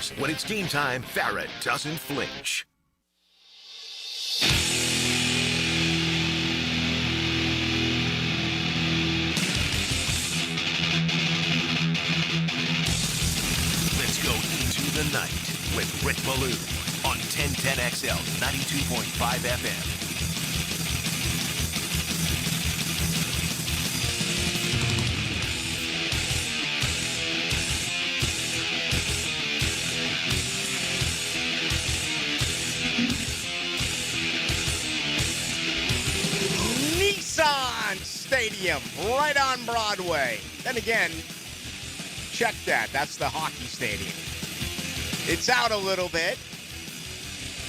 Jaguars. When it's game time, Farrah doesn't flinch. Let's go into the night with Rick Ballou on 1010XL 92.5 FM. Nissan Stadium, right on Broadway. Then again, check that. That's the hockey stadium. It's out a little bit,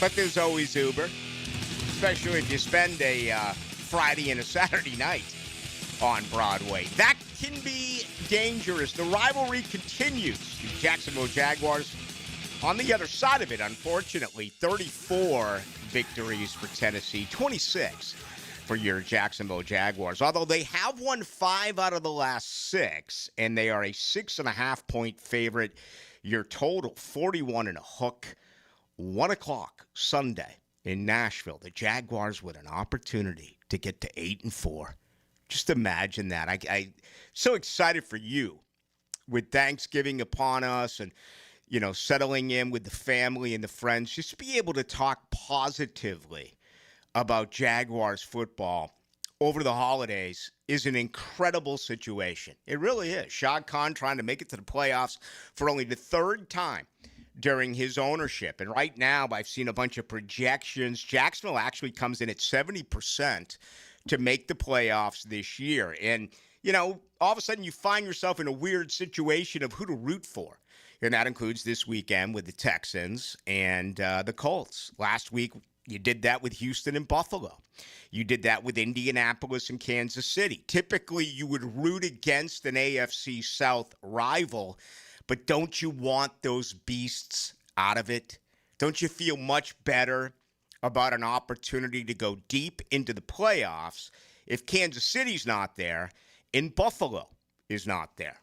but there's always Uber, especially if you spend a Friday and a Saturday night on Broadway. That can be dangerous. The rivalry continues. The Jacksonville Jaguars on the other side of it, unfortunately. 34 victories for Tennessee, 26 for your Jacksonville Jaguars. Although they have won 5 out of the last 6, and they are a 6.5-point favorite. Your total, 41 and a hook. 1 o'clock Sunday in Nashville. The Jaguars with an opportunity to get to 8-4. Just imagine that. I so excited for you with Thanksgiving upon us and, you know, settling in with the family and the friends. Just be able to talk positively about Jaguars football over the holidays is an incredible situation. It really is. Shad Khan trying to make it to the playoffs for only the 3rd time during his ownership. And right now, I've seen a bunch of projections. Jacksonville actually comes in at 70% to make the playoffs this year. And, you know, all of a sudden you find yourself in a weird situation of who to root for. And that includes this weekend with the Texans and the Colts. Last week, you did that with Houston and Buffalo. You did that with Indianapolis and Kansas City. Typically, you would root against an AFC South rival, but don't you want those beasts out of it? Don't you feel much better about an opportunity to go deep into the playoffs if Kansas City's not there and Buffalo is not there?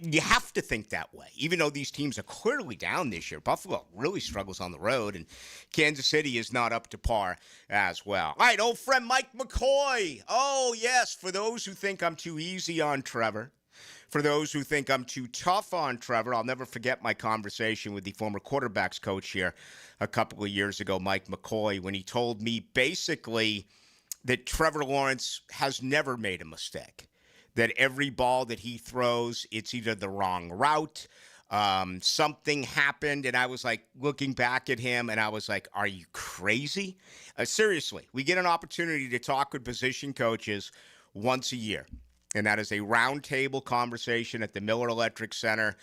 You have to think that way, even though these teams are clearly down this year. Buffalo really struggles on the road, and Kansas City is not up to par as well. All right, old friend Mike McCoy. Oh, yes, for those who think I'm too easy on Trevor, for those who think I'm too tough on Trevor, I'll never forget my conversation with the former quarterbacks coach here a couple of years ago, Mike McCoy, when he told me basically that Trevor Lawrence has never made a mistake. That every ball that he throws, it's either the wrong route, something happened, and I was like looking back at him, and I was like, are you crazy? Seriously, we get an opportunity to talk with position coaches once a year, and that is a roundtable conversation at the Miller Electric Center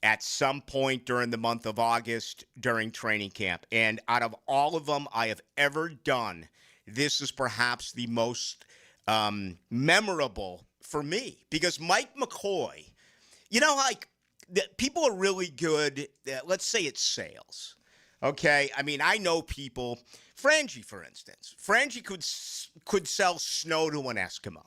at some point during the month of August during training camp. And out of all of them I have ever done, this is perhaps the most memorable for me, because Mike McCoy, you know, like, people are really good, let's say it's sales, okay? I mean, I know people, Frangie, for instance. Frangie could sell snow to an Eskimo,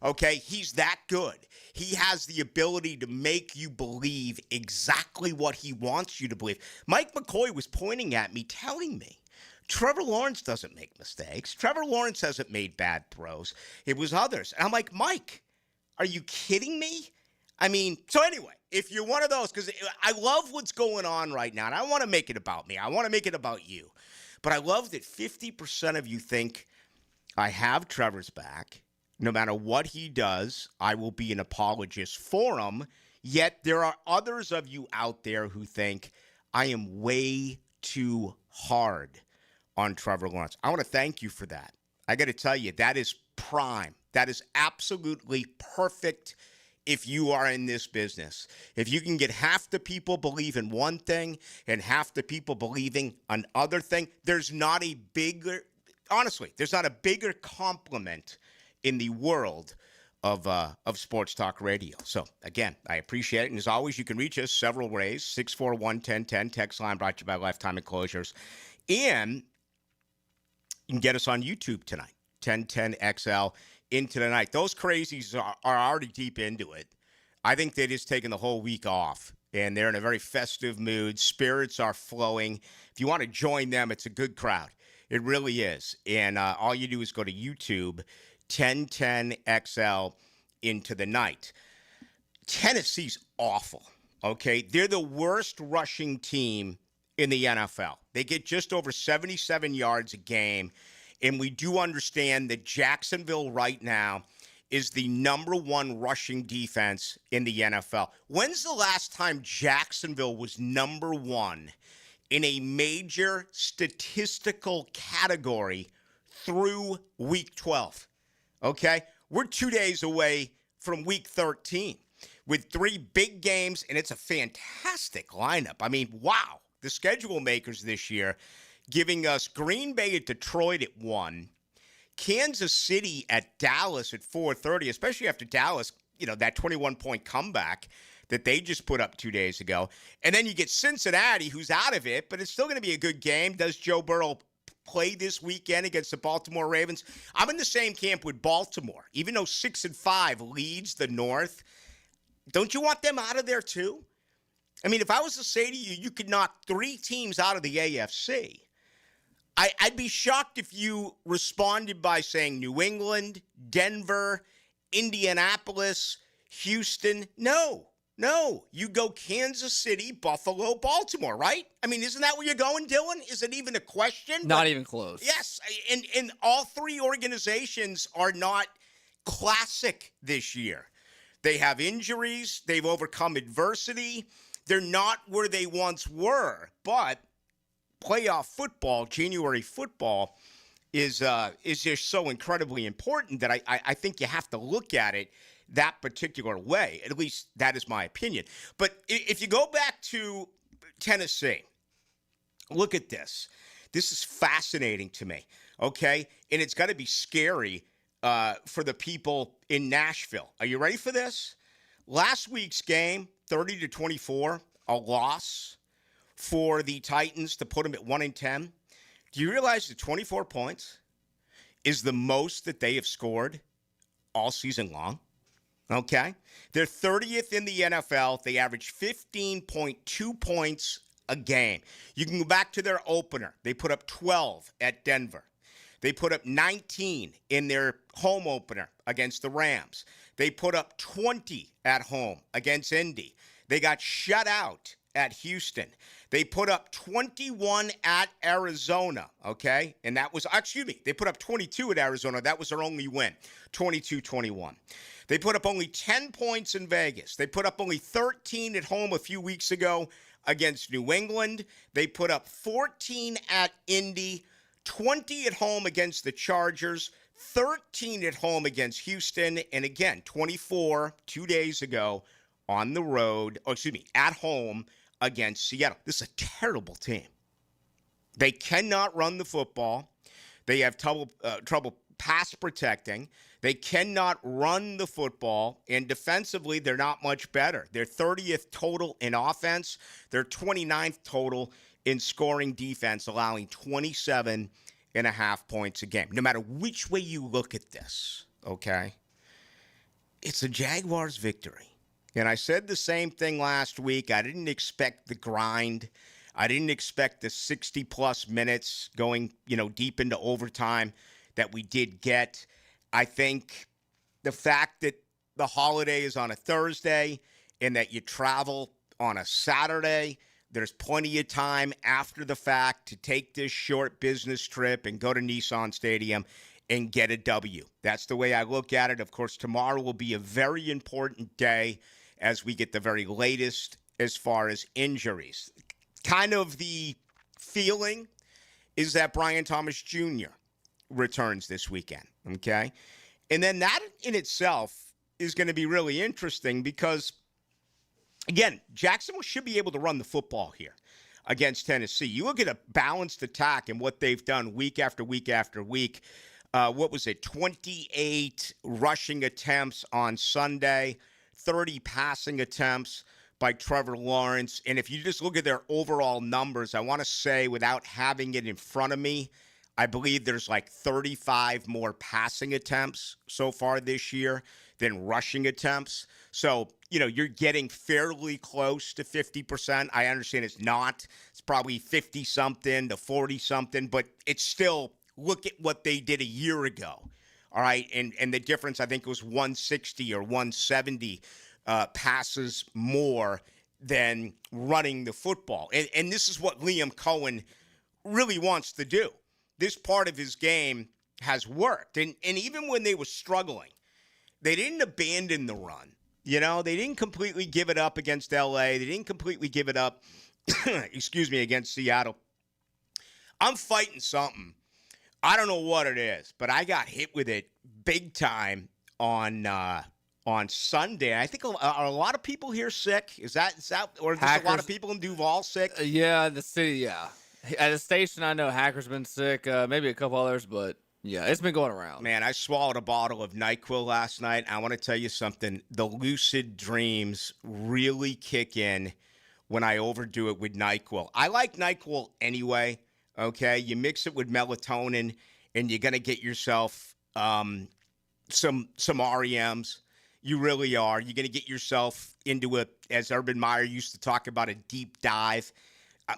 okay? He's that good. He has the ability to make you believe exactly what he wants you to believe. Mike McCoy was pointing at me, telling me, Trevor Lawrence doesn't make mistakes. Trevor Lawrence hasn't made bad throws. It was others. And I'm like, Mike, are you kidding me? I mean, so anyway, if you're one of those, because I love what's going on right now, and I want to make it about me. I want to make it about you. But I love that 50% of you think I have Trevor's back. No matter what he does, I will be an apologist for him. Yet there are others of you out there who think I am way too hard on Trevor Lawrence. I want to thank you for that. I got to tell you, that is prime. That is absolutely perfect if you are in this business. If you can get half the people believing one thing and half the people believing another thing, there's not a bigger compliment in the world of sports talk radio. So, again, I appreciate it. And as always, you can reach us several ways. 641-1010, text line brought to you by Lifetime Enclosures. And you can get us on YouTube tonight, 1010XL into the night. Those crazies are already deep into it. I think they just taken the whole week off and they're in a very festive mood. Spirits are flowing. If you want to join them, it's a good crowd. It really is. And all you do is go to YouTube, 1010XL into the night. Tennessee's awful, okay? They're the worst rushing team in the NFL. They get just over 77 yards a game, and we do understand that Jacksonville right now is the number one rushing defense in the NFL. When's the last time Jacksonville was number one in a major statistical category through Week 12? Okay? We're 2 days away from Week 13 with 3 big games, and it's a fantastic lineup. I mean, wow. The schedule makers this year giving us Green Bay at Detroit at 1, Kansas City at Dallas at 4:30, especially after Dallas, that 21-point comeback that they just put up 2 days ago. And then you get Cincinnati, who's out of it, but it's still going to be a good game. Does Joe Burrow play this weekend against the Baltimore Ravens? I'm in the same camp with Baltimore. Even though 6-5 leads the North, don't you want them out of there too? I mean, if I was to say to you, you could knock 3 teams out of the AFC, I'd be shocked if you responded by saying New England, Denver, Indianapolis, Houston. No. You go Kansas City, Buffalo, Baltimore, right? I mean, isn't that where you're going, Dylan? Is it even a question? Not even close. Yes, and all 3 organizations are not classic this year. They have injuries. They've overcome adversity. They're not where they once were, but playoff football, January football, is just so incredibly important that I think you have to look at it that particular way. At least that is my opinion. But if you go back to Tennessee, look at this. This is fascinating to me, okay? And it's got to be scary for the people in Nashville. Are you ready for this? Last week's game, 30-24, a loss for the Titans to put them at 1-10. Do you realize that 24 points is the most that they have scored all season long? Okay? They're 30th in the NFL. They average 15.2 points a game. You can go back to their opener. They put up 12 at Denver. They put up 19 in their home opener against the Rams. They put up 20 at home against Indy. They got shut out at Houston. They put up 21 at Arizona, okay? And that was, they put up 22 at Arizona. That was their only win, 22-21. They put up only 10 points in Vegas. They put up only 13 at home a few weeks ago against New England. They put up 14 at Indy, 20 at home against the Chargers, 13 at home against Houston, and again, 24 2 days ago on the road, at home against Seattle. This is a terrible team. They cannot run the football. They have trouble pass protecting. They cannot run the football, and defensively, they're not much better. They're 30th total in offense. They're 29th total in scoring defense, allowing 27.5 points a game. No matter which way you look at this, okay, it's a Jaguars victory. And I said the same thing last week. I didn't expect the grind. I didn't expect the 60-plus minutes going, deep into overtime that we did get. I think the fact that the holiday is on a Thursday and that you travel on a Saturday, there's plenty of time after the fact to take this short business trip and go to Nissan Stadium and get a W. That's the way I look at it. Of course, tomorrow will be a very important day as we get the very latest as far as injuries. Kind of the feeling is that Brian Thomas Jr. returns this weekend, okay? And then that in itself is going to be really interesting because, again, Jacksonville should be able to run the football here against Tennessee. You look at a balanced attack and what they've done week after week after week. 28 rushing attempts on Sunday, 30 passing attempts by Trevor Lawrence. And if you just look at their overall numbers, I want to say, without having it in front of me, I believe there's like 35 more passing attempts so far this year than rushing attempts. So you're getting fairly close to 50%. I understand it's not. It's probably 50-something to 40-something, but it's still, look at what they did a year ago. All right, and the difference, I think it was 160 or 170 passes more than running the football. And this is what Liam Cohen really wants to do. This part of his game has worked. And even when they were struggling, they didn't abandon the run. They didn't completely give it up against L.A. They didn't completely give it up, against Seattle. I'm fighting something. I don't know what it is, but I got hit with it big time on Sunday. I think are a lot of people here sick? Is that or is a lot of people in Duval sick? Yeah, the city, yeah. At the station, I know Hacker's been sick, maybe a couple others, but yeah, it's been going around. Man, I swallowed a bottle of NyQuil last night. I want to tell you something. The lucid dreams really kick in when I overdo it with NyQuil. I like NyQuil anyway, okay? You mix it with melatonin, and you're going to get yourself some REMs. You really are. You're going to get yourself into as Urban Meyer used to talk about, a deep dive.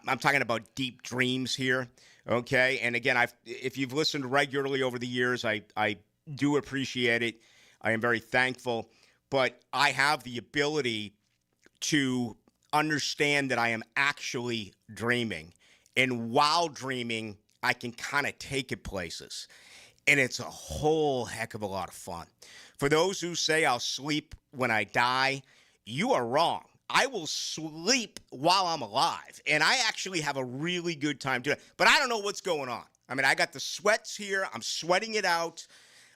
I'm talking about deep dreams here, okay? And again, if you've listened regularly over the years, I do appreciate it. I am very thankful. But I have the ability to understand that I am actually dreaming. And while dreaming, I can kind of take it places. And it's a whole heck of a lot of fun. For those who say I'll sleep when I die, you are wrong. I will sleep while I'm alive, and I actually have a really good time doing it. But I don't know what's going on. I mean, I got the sweats here. I'm sweating it out.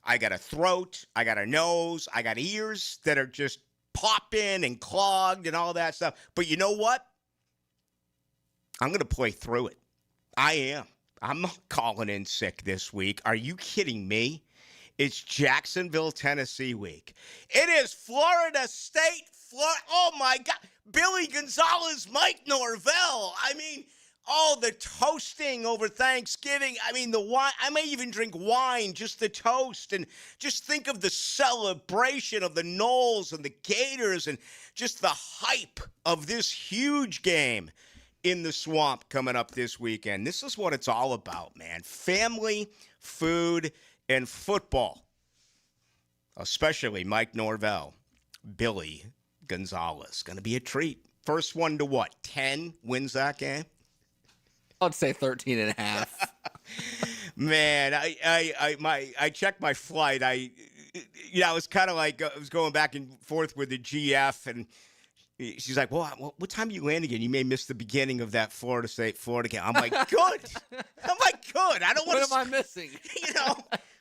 I got a throat. I got a nose. I got ears that are just popping and clogged and all that stuff. But you know what? I'm going to play through it. I am. I'm not calling in sick this week. Are you kidding me? It's Jacksonville, Tennessee week. It is Florida State. Oh, my God. Billy Gonzalez, Mike Norvell. I mean, the toasting over Thanksgiving. I mean, the wine. I may even drink wine, just the toast. And just think of the celebration of the Noles and the Gators and just the hype of this huge game in the Swamp coming up this weekend. This is what it's all about, man. Family, food, and football. Especially Mike Norvell, Billy Gonzalez. Going to be a treat. First one to what? 10 wins that game? I'd say 13 and a half. Man, I checked my flight. I was kind of like, I was going back and forth with the GF, and she's like, well, what time are you landing again? You may miss the beginning of that Florida game. I'm like, good. I don't want to. What am I missing?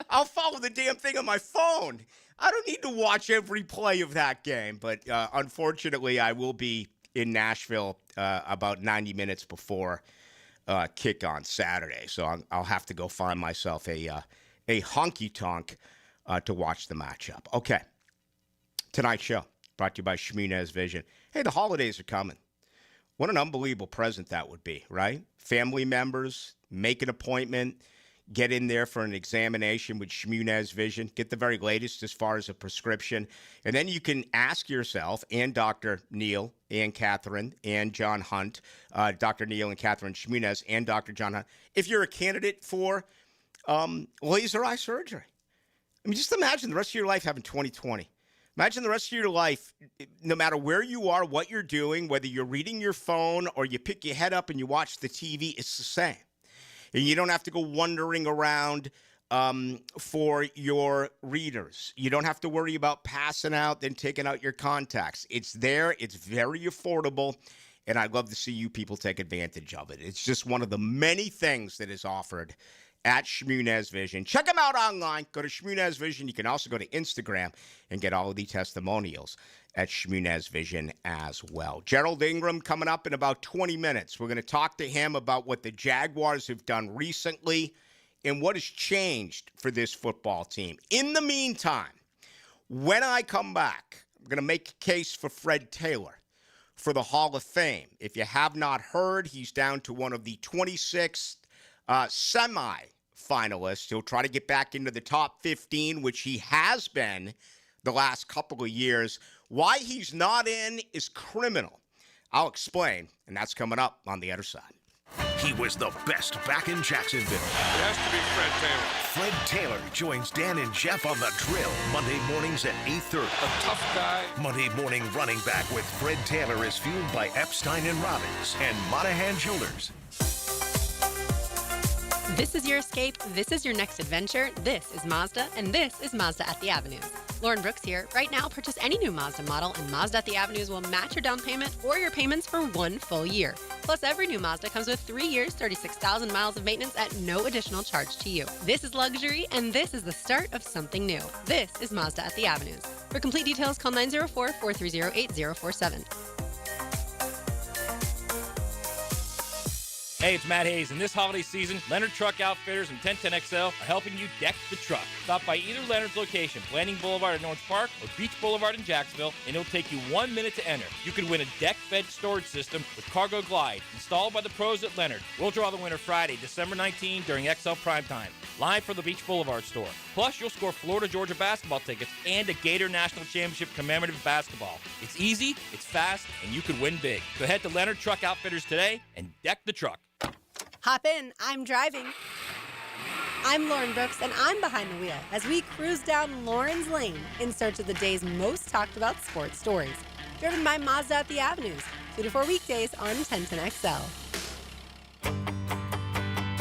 I'll follow the damn thing on my phone. I don't need to watch every play of that game. But unfortunately, I will be in Nashville about 90 minutes before kick on Saturday. So I'll have to go find myself a honky-tonk to watch the matchup. Okay. Tonight's show brought to you by Shmunez Vision. Hey, the holidays are coming. What an unbelievable present that would be, right? Family members, make an appointment, get in there for an examination with Shmunez Vision, get the very latest as far as a prescription, and then you can ask yourself, and Dr. Neil and Catherine and John Hunt, Dr. Neil and Catherine Shmunez and Dr. John Hunt, if you're a candidate for laser eye surgery. I mean, just imagine the rest of your life having 20/20. Imagine the rest of your life, no matter where you are, what you're doing, whether you're reading your phone or you pick your head up and you watch the TV, it's the same. And you don't have to go wandering around for your readers. You don't have to worry about passing out and taking out your contacts. It's there. It's very affordable. And I'd love to see you people take advantage of it. It's just one of the many things that is offered at Shmunez Vision. Check them out online. Go to Shmunez Vision. You can also go to Instagram and get all of the testimonials at Shmunez Vision as well. Gerald Ingram coming up in about 20 minutes. We're going to talk to him about what the Jaguars have done recently and what has changed for this football team. In the meantime, when I come back, I'm going to make a case for Fred Taylor for the Hall of Fame. If you have not heard, he's down to one of the 26 semi-finalists. He'll try to get back into the top 15, which he has been the last couple of years. Why he's not in is criminal. I'll explain, and that's coming up on the other side. He was the best back in Jacksonville. It has to be Fred Taylor. Fred Taylor joins Dan and Jeff on The Drill Monday mornings at 8:30. A tough guy. Monday morning running back with Fred Taylor is fueled by Epstein and Robbins and Monahan Jewelers. This is your escape. This is your next adventure. This is Mazda, and this is Mazda at the Avenues. Lauren Brooks here. Right now, purchase any new Mazda model, and Mazda at the Avenues will match your down payment or your payments for 1 full year. Plus, every new Mazda comes with 3 years, 36,000 miles of maintenance at no additional charge to you. This is luxury, and this is the start of something new. This is Mazda at the Avenues. For complete details, call 904-430-8047. Hey, it's Matt Hayes, and this holiday season, Leonard Truck Outfitters and 1010XL are helping you deck the truck. Stop by either Leonard's location, Blanding Boulevard in Orange Park or Beach Boulevard in Jacksonville, and it'll take you 1 minute to enter. You can win a deck-fed storage system with Cargo Glide, installed by the pros at Leonard. We'll draw the winner Friday, December 19 during XL Prime Time, live from the Beach Boulevard store. Plus, you'll score Florida-Georgia basketball tickets and a Gator National Championship commemorative basketball. It's easy, it's fast, and you could win big. So head to Leonard Truck Outfitters today and deck the truck. Hop in, I'm driving. I'm Lauren Brooks, and I'm behind the wheel as we cruise down Lauren's Lane in search of the day's most talked about sports stories. Driven by Mazda at the Avenues, 2 to 4 weekdays on 1010XL.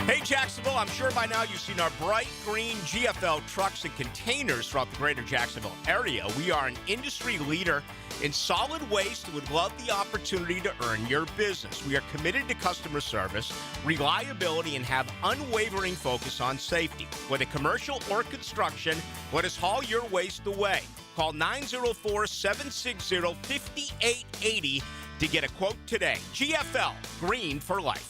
Hey, Jacksonville, I'm sure by now you've seen our bright green GFL trucks and containers throughout the greater Jacksonville area. We are an industry leader in solid waste and would love the opportunity to earn your business. We are committed to customer service, reliability, and have unwavering focus on safety. Whether commercial or construction, let us haul your waste away. Call 904-760-5880 to get a quote today. GFL, green for life.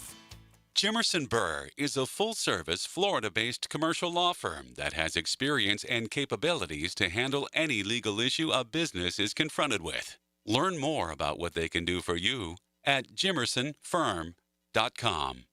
Jimerson Burr is a full-service, Florida-based commercial law firm that has experience and capabilities to handle any legal issue a business is confronted with. Learn more about what they can do for you at jimersonfirm.com.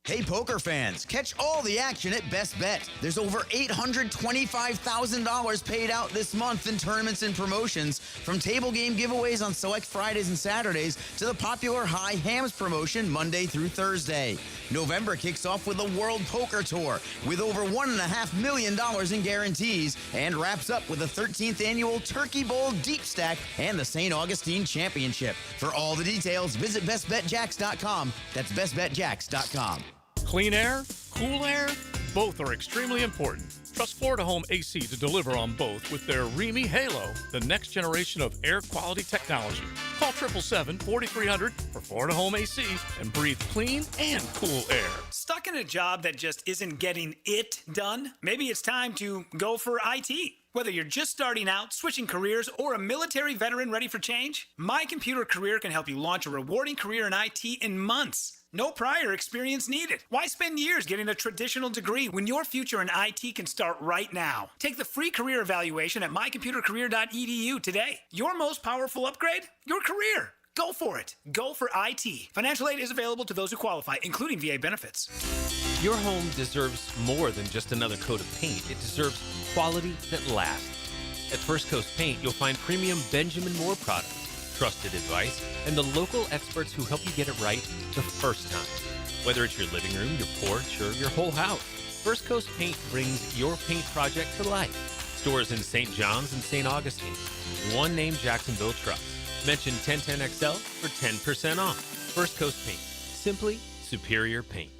Hey, poker fans, catch all the action at Best Bet. There's over $825,000 paid out this month in tournaments and promotions, from table game giveaways on select Fridays and Saturdays to the popular High Hams promotion Monday through Thursday. November kicks off with the World Poker Tour with over $1.5 million in guarantees and wraps up with the 13th annual Turkey Bowl Deep Stack and the St. Augustine Championship. For all the details, visit bestbetjacks.com. That's bestbetjacks.com. Clean air, cool air, both are extremely important. Trust Florida Home AC to deliver on both with their Remy Halo, the next generation of air quality technology. Call 777-4300 for Florida Home AC and breathe clean and cool air. Stuck in a job that just isn't getting it done? Maybe it's time to go for IT. Whether you're just starting out, switching careers, or a military veteran ready for change, My Computer Career can help you launch a rewarding career in IT in months. No prior experience needed. Why spend years getting a traditional degree when your future in IT can start right now? Take the free career evaluation at mycomputercareer.edu today. Your most powerful upgrade? Your career. Go for it. Go for IT. Financial aid is available to those who qualify, including VA benefits. Your home deserves more than just another coat of paint. It deserves quality that lasts. At First Coast Paint, you'll find premium Benjamin Moore products, trusted advice, and the local experts who help you get it right the first time. Whether it's your living room, your porch, or your whole house, First Coast Paint brings your paint project to life. Stores in St. John's and St. Augustine. One name Jacksonville trusts. Mention 1010XL for 10% off. First Coast Paint. Simply superior paint.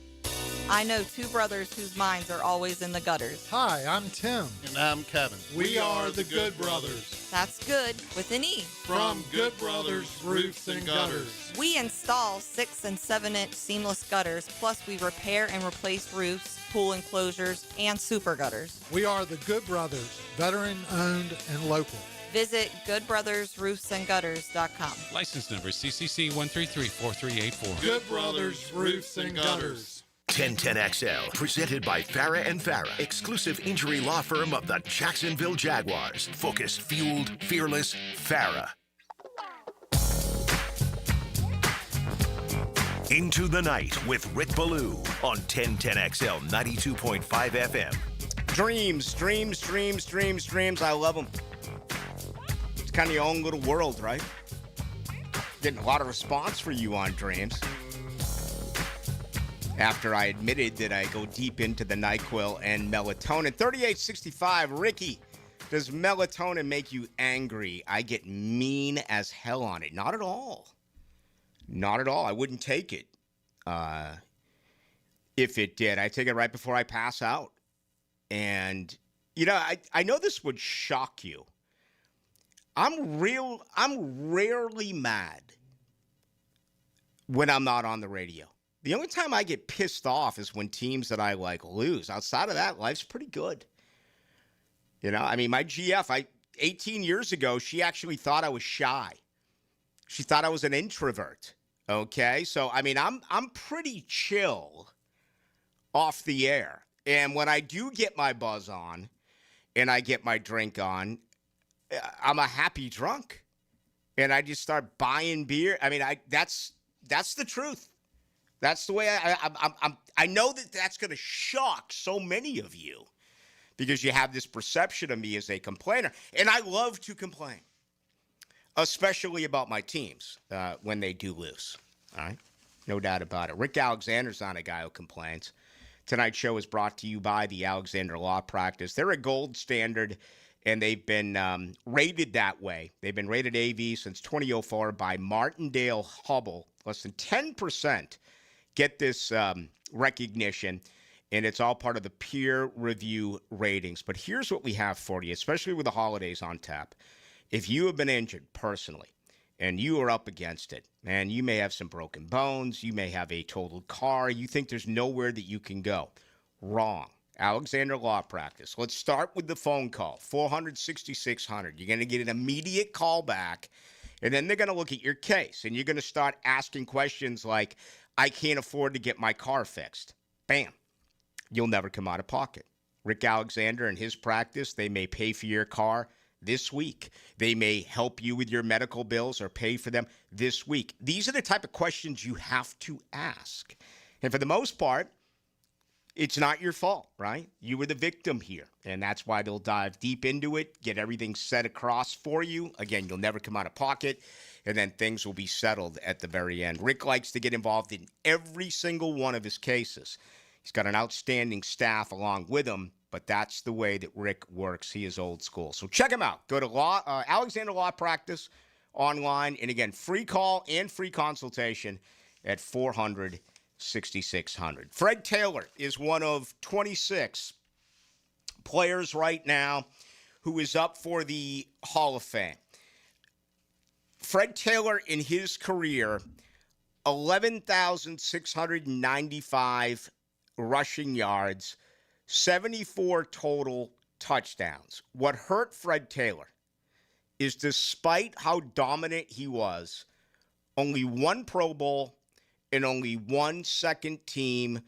I know two brothers whose minds are always in the gutters. Hi, I'm Tim. And I'm Kevin. We are the Good Brothers. That's good with an E. From Good Brothers Roofs and Gutters. We install 6 and 7-inch seamless gutters, plus we repair and replace roofs, pool enclosures, and super gutters. We are the Good Brothers, veteran-owned and local. Visit goodbrothersroofsandgutters.com. License number CCC 1334384. Good Brothers Roofs and Gutters. 1010XL, presented by Farah and Farah, exclusive injury law firm of the Jacksonville Jaguars. Focused, fueled, fearless, Farah. Into the Night with Rick Ballou on 1010XL 92.5 FM. Dreams. I love them. It's kind of your own little world, right? Getting a lot of response for you on Dreams. After I admitted that I go deep into the NyQuil and melatonin. 3865, Ricky, does melatonin make you angry? I get mean as hell on it. Not at all. Not at all. I wouldn't take it. If it did, I take it right before I pass out. And, I know this would shock you. I'm rarely mad when I'm not on the radio. The only time I get pissed off is when teams that I like lose. Outside of that, life's pretty good. My GF, 18 years ago, she actually thought I was shy. She thought I was an introvert. Okay? So, I'm pretty chill off the air. And when I do get my buzz on and I get my drink on, I'm a happy drunk. And I just start buying beer. That's the truth. That's the way I know that that's going to shock so many of you because you have this perception of me as a complainer. And I love to complain, especially about my teams when they do lose. All right? No doubt about it. Rick Alexander's not a guy who complains. Tonight's show is brought to you by the Alexander Law Practice. They're a gold standard, and they've been rated that way. They've been rated AV since 2004 by Martindale-Hubbell. Less than 10% get this recognition, and it's all part of the peer review ratings. But here's what we have for you, especially with the holidays on tap. If you have been injured personally and you are up against it, and you may have some broken bones, you may have a totaled car, you think there's nowhere that you can go. Wrong. Alexander Law Practice. Let's start with the phone call, 400-6600. You're going to get an immediate call back, and then they're going to look at your case, and you're going to start asking questions like, I can't afford to get my car fixed. Bam. You'll never come out of pocket. Rick Alexander and his practice, they may pay for your car this week. They may help you with your medical bills or pay for them this week. These are the type of questions you have to ask. And for the most part, it's not your fault, right? You were the victim here. And that's why they'll dive deep into it, get everything set across for you. Again, you'll never come out of pocket. And then things will be settled at the very end. Rick likes to get involved in every single one of his cases. He's got an outstanding staff along with him, but that's the way that Rick works. He is old school. So check him out. Go to Alexander Law Practice online. And again, free call and free consultation at 400-6600. Fred Taylor is one of 26 players right now who is up for the Hall of Fame. Fred Taylor in his career, 11,695 rushing yards, 74 total touchdowns. What hurt Fred Taylor is despite how dominant he was, only one Pro Bowl and only one second team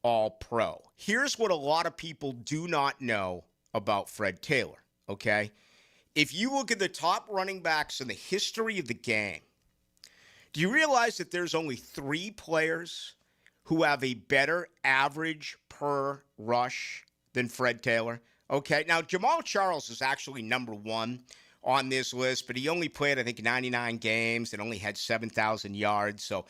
All-Pro. Here's what a lot of people do not know about Fred Taylor, okay? If you look at the top running backs in the history of the game, do you realize that there's only 3 players who have a better average per rush than Fred Taylor? Okay, now Jamal Charles is actually number 1 on this list, but he only played, I think, 99 games and only had 7,000 yards, so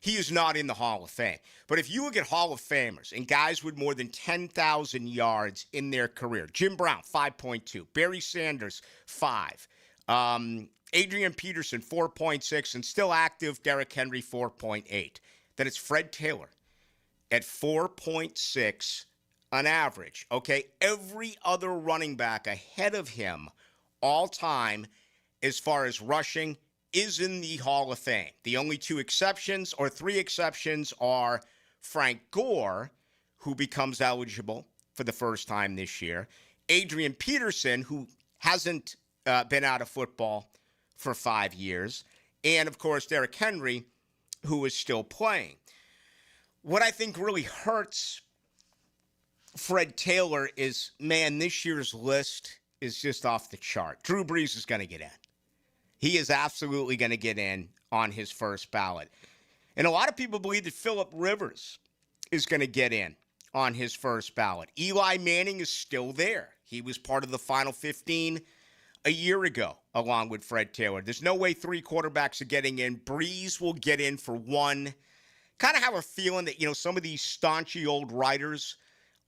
he is not in the Hall of Fame. But if you look at Hall of Famers and guys with more than 10,000 yards in their career, Jim Brown, 5.2. Barry Sanders, 5. Adrian Peterson, 4.6. And still active, Derrick Henry, 4.8. Then it's Fred Taylor at 4.6 on average. Okay, every other running back ahead of him all time as far as rushing is in the Hall of Fame. The only 2 exceptions or 3 exceptions are Frank Gore, who becomes eligible for the first time this year, Adrian Peterson, who hasn't been out of football for 5 years, and, of course, Derrick Henry, who is still playing. What I think really hurts Fred Taylor is, man, this year's list is just off the chart. Drew Brees is going to get in. He is absolutely going to get in on his first ballot. And a lot of people believe that Phillip Rivers is going to get in on his first ballot. Eli Manning is still there. He was part of the final 15 a year ago. along with Fred Taylor. There's no way 3 quarterbacks are getting in. Breeze will get in for 1. Kind of have a feeling that, some of these staunchy old writers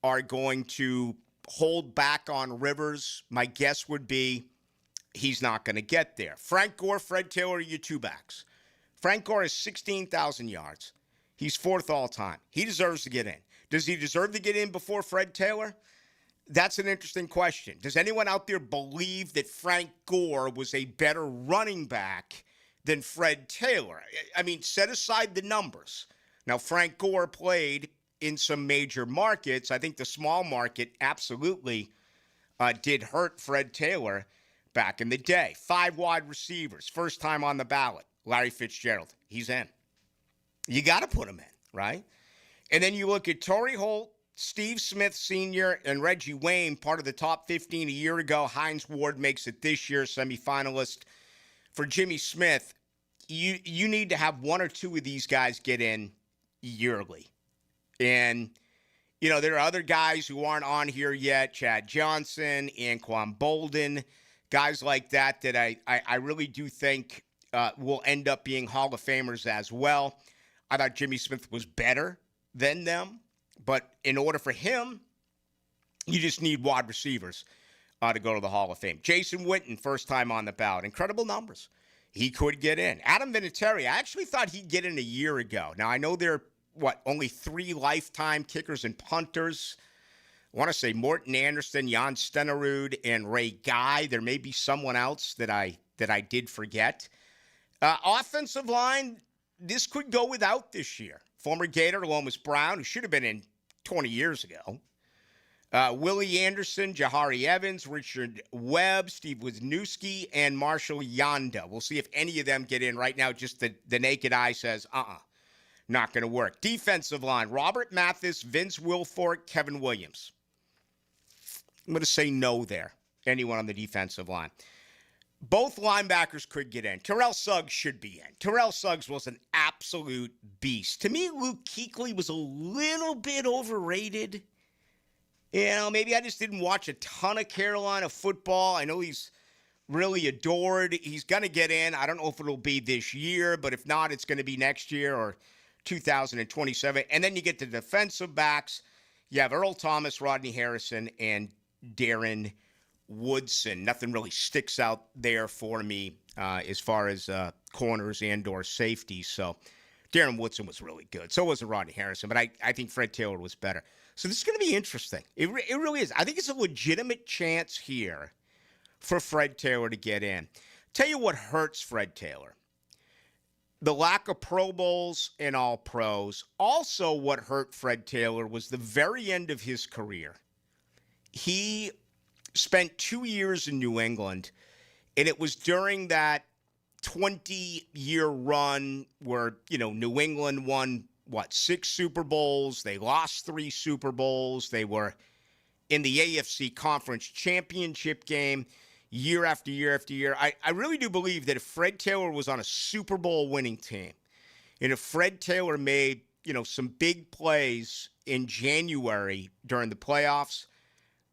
are going to hold back on Rivers. My guess would be he's not going to get there. Frank Gore, Fred Taylor are your 2 backs. Frank Gore has 16,000 yards. He's 4th all time. He deserves to get in. Does he deserve to get in before Fred Taylor? That's an interesting question. Does anyone out there believe that Frank Gore was a better running back than Fred Taylor? I mean, set aside the numbers. Now, Frank Gore played in some major markets. I think the small market absolutely did hurt Fred Taylor back in the day. 5 wide receivers, first time on the ballot. Larry Fitzgerald, he's in. You got to put him in, right? And then you look at Torrey Holt, Steve Smith Sr., and Reggie Wayne, part of the top 15 a year ago. Hines Ward makes it this year, semifinalist. For Jimmy Smith, you need to have 1 or 2 of these guys get in yearly. And, there are other guys who aren't on here yet, Chad Johnson, Anquan Bolden, guys like that I really do think will end up being Hall of Famers as well. I thought Jimmy Smith was better than them. But in order for him, you just need wide receivers to go to the Hall of Fame. Jason Witten, first time on the ballot. Incredible numbers. He could get in. Adam Vinatieri, I actually thought he'd get in a year ago. Now, I know there are, only 3 lifetime kickers and punters. I want to say Morton Anderson, Jan Stenerud, and Ray Guy. There may be someone else that I did forget. Offensive line, this could go without this year. Former Gator Lomas Brown, who should have been in 20 years ago. Willie Anderson, Jahari Evans, Richard Webb, Steve Wisniewski, and Marshall Yanda. We'll see if any of them get in. Right now, just the naked eye says, not going to work. Defensive line, Robert Mathis, Vince Wilfork, Kevin Williams. I'm going to say no there. Anyone on the defensive line. Both linebackers could get in. Terrell Suggs should be in. Terrell Suggs was an absolute beast. To me, Luke Kuechly was a little bit overrated. Maybe I just didn't watch a ton of Carolina football. I know he's really adored. He's going to get in. I don't know if it'll be this year, but if not, it's going to be next year or 2027. And then you get the defensive backs. You have Earl Thomas, Rodney Harrison, and Darren Woodson. Nothing really sticks out there for me as far as corners and or safeties. So Darren Woodson was really good. So was Rodney Harrison, but I think Fred Taylor was better. So this is going to be interesting. It really is. I think it's a legitimate chance here for Fred Taylor to get in. Tell you what hurts Fred Taylor. The lack of Pro Bowls and All-Pros. Also what hurt Fred Taylor was the very end of his career. He spent 2 years in New England, and it was during that 20-year run where, New England won, 6 Super Bowls. They lost 3 Super Bowls. They were in the AFC Conference Championship game year after year after year. I really do believe that if Fred Taylor was on a Super Bowl winning team, and if Fred Taylor made, some big plays in January during the playoffs,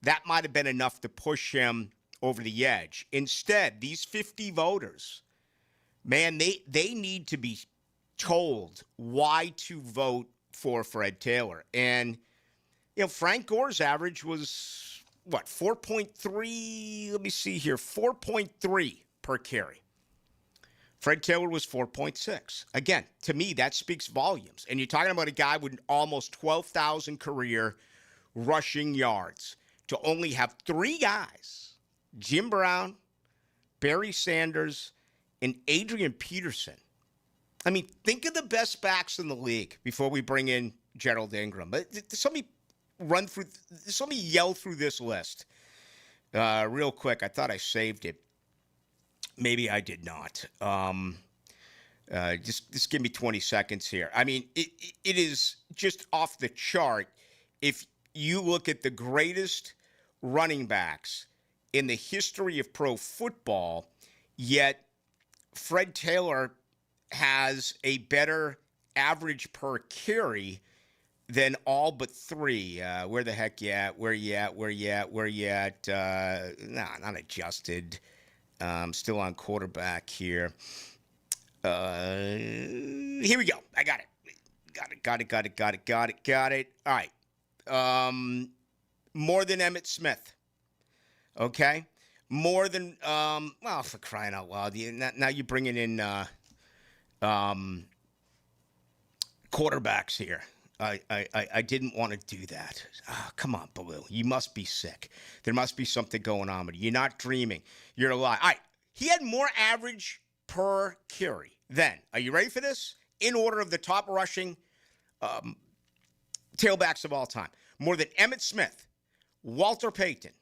that might have been enough to push him over the edge. Instead, these 50 voters, man, they need to be told why to vote for Fred Taylor. And, Frank Gore's average was, 4.3? Let me see here, 4.3 per carry. Fred Taylor was 4.6. Again, to me, that speaks volumes. And you're talking about a guy with almost 12,000 career rushing yards. To only have 3 guys, Jim Brown, Barry Sanders, and Adrian Peterson. I mean, think of the best backs in the league before we bring in Gerald Ingram. But let me yell through this list real quick. I thought I saved it. Maybe I did not. Just give me 20 seconds here. I mean, it is just off the chart. If you look at the greatest running backs in the history of pro football, yet Fred Taylor has a better average per carry than all but 3. Where the heck you at? Where you at? Not adjusted. Still on quarterback here. Here we go. I got it. Got it. All right. More than Emmitt Smith. Okay? More than, well, for crying out loud. Now you're bringing in quarterbacks here. I didn't want to do that. Oh, come on, Ballou. You must be sick. There must be something going on with you. You're not dreaming. You're alive. All right. He had more average per carry than, are you ready for this? In order of the top rushing tailbacks of all time. More than Emmitt Smith, Walter Payton,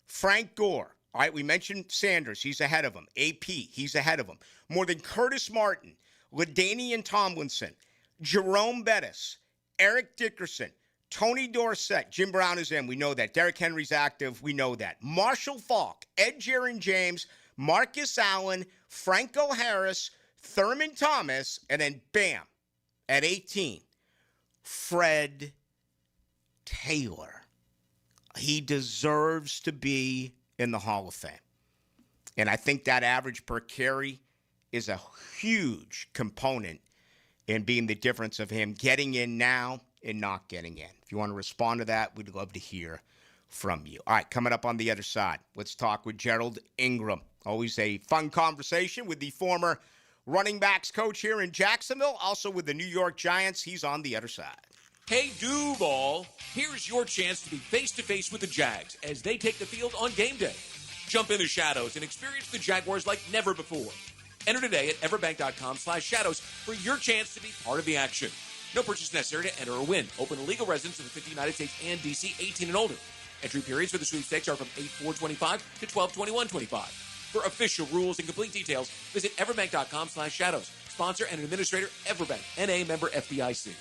Frank Gore. All right, we mentioned Sanders. He's ahead of him. AP, he's ahead of him. More than Curtis Martin, LaDainian Tomlinson, Jerome Bettis, Eric Dickerson, Tony Dorsett. Jim Brown is in. We know that. Derrick Henry's active. We know that. Marshall Faulk, Ed Jaron James, Marcus Allen, Franco Harris, Thurman Thomas, and then bam, at 18, Fred Taylor. He deserves to be in the Hall of Fame. And I think that average per carry is a huge component in being the difference of him getting in now and not getting in. If you want to respond to that, we'd love to hear from you. All right, coming up on the other side, let's talk with Gerald Ingram. Always a fun conversation with the former running backs coach here in Jacksonville, also with the New York Giants. He's on the other side. Hey, Duval, here's your chance to be face-to-face with the Jags as they take the field on game day. Jump in the shadows and experience the Jaguars like never before. Enter today at everbank.com/shadows for your chance to be part of the action. No purchase necessary to enter or win. Open to legal residents of the 50 United States and D.C., 18 and older. Entry periods for the sweepstakes are from 8/4/25 to 12/21/25. For official rules and complete details, visit everbank.com/shadows. Sponsor and administrator, Everbank, N.A. member FDIC.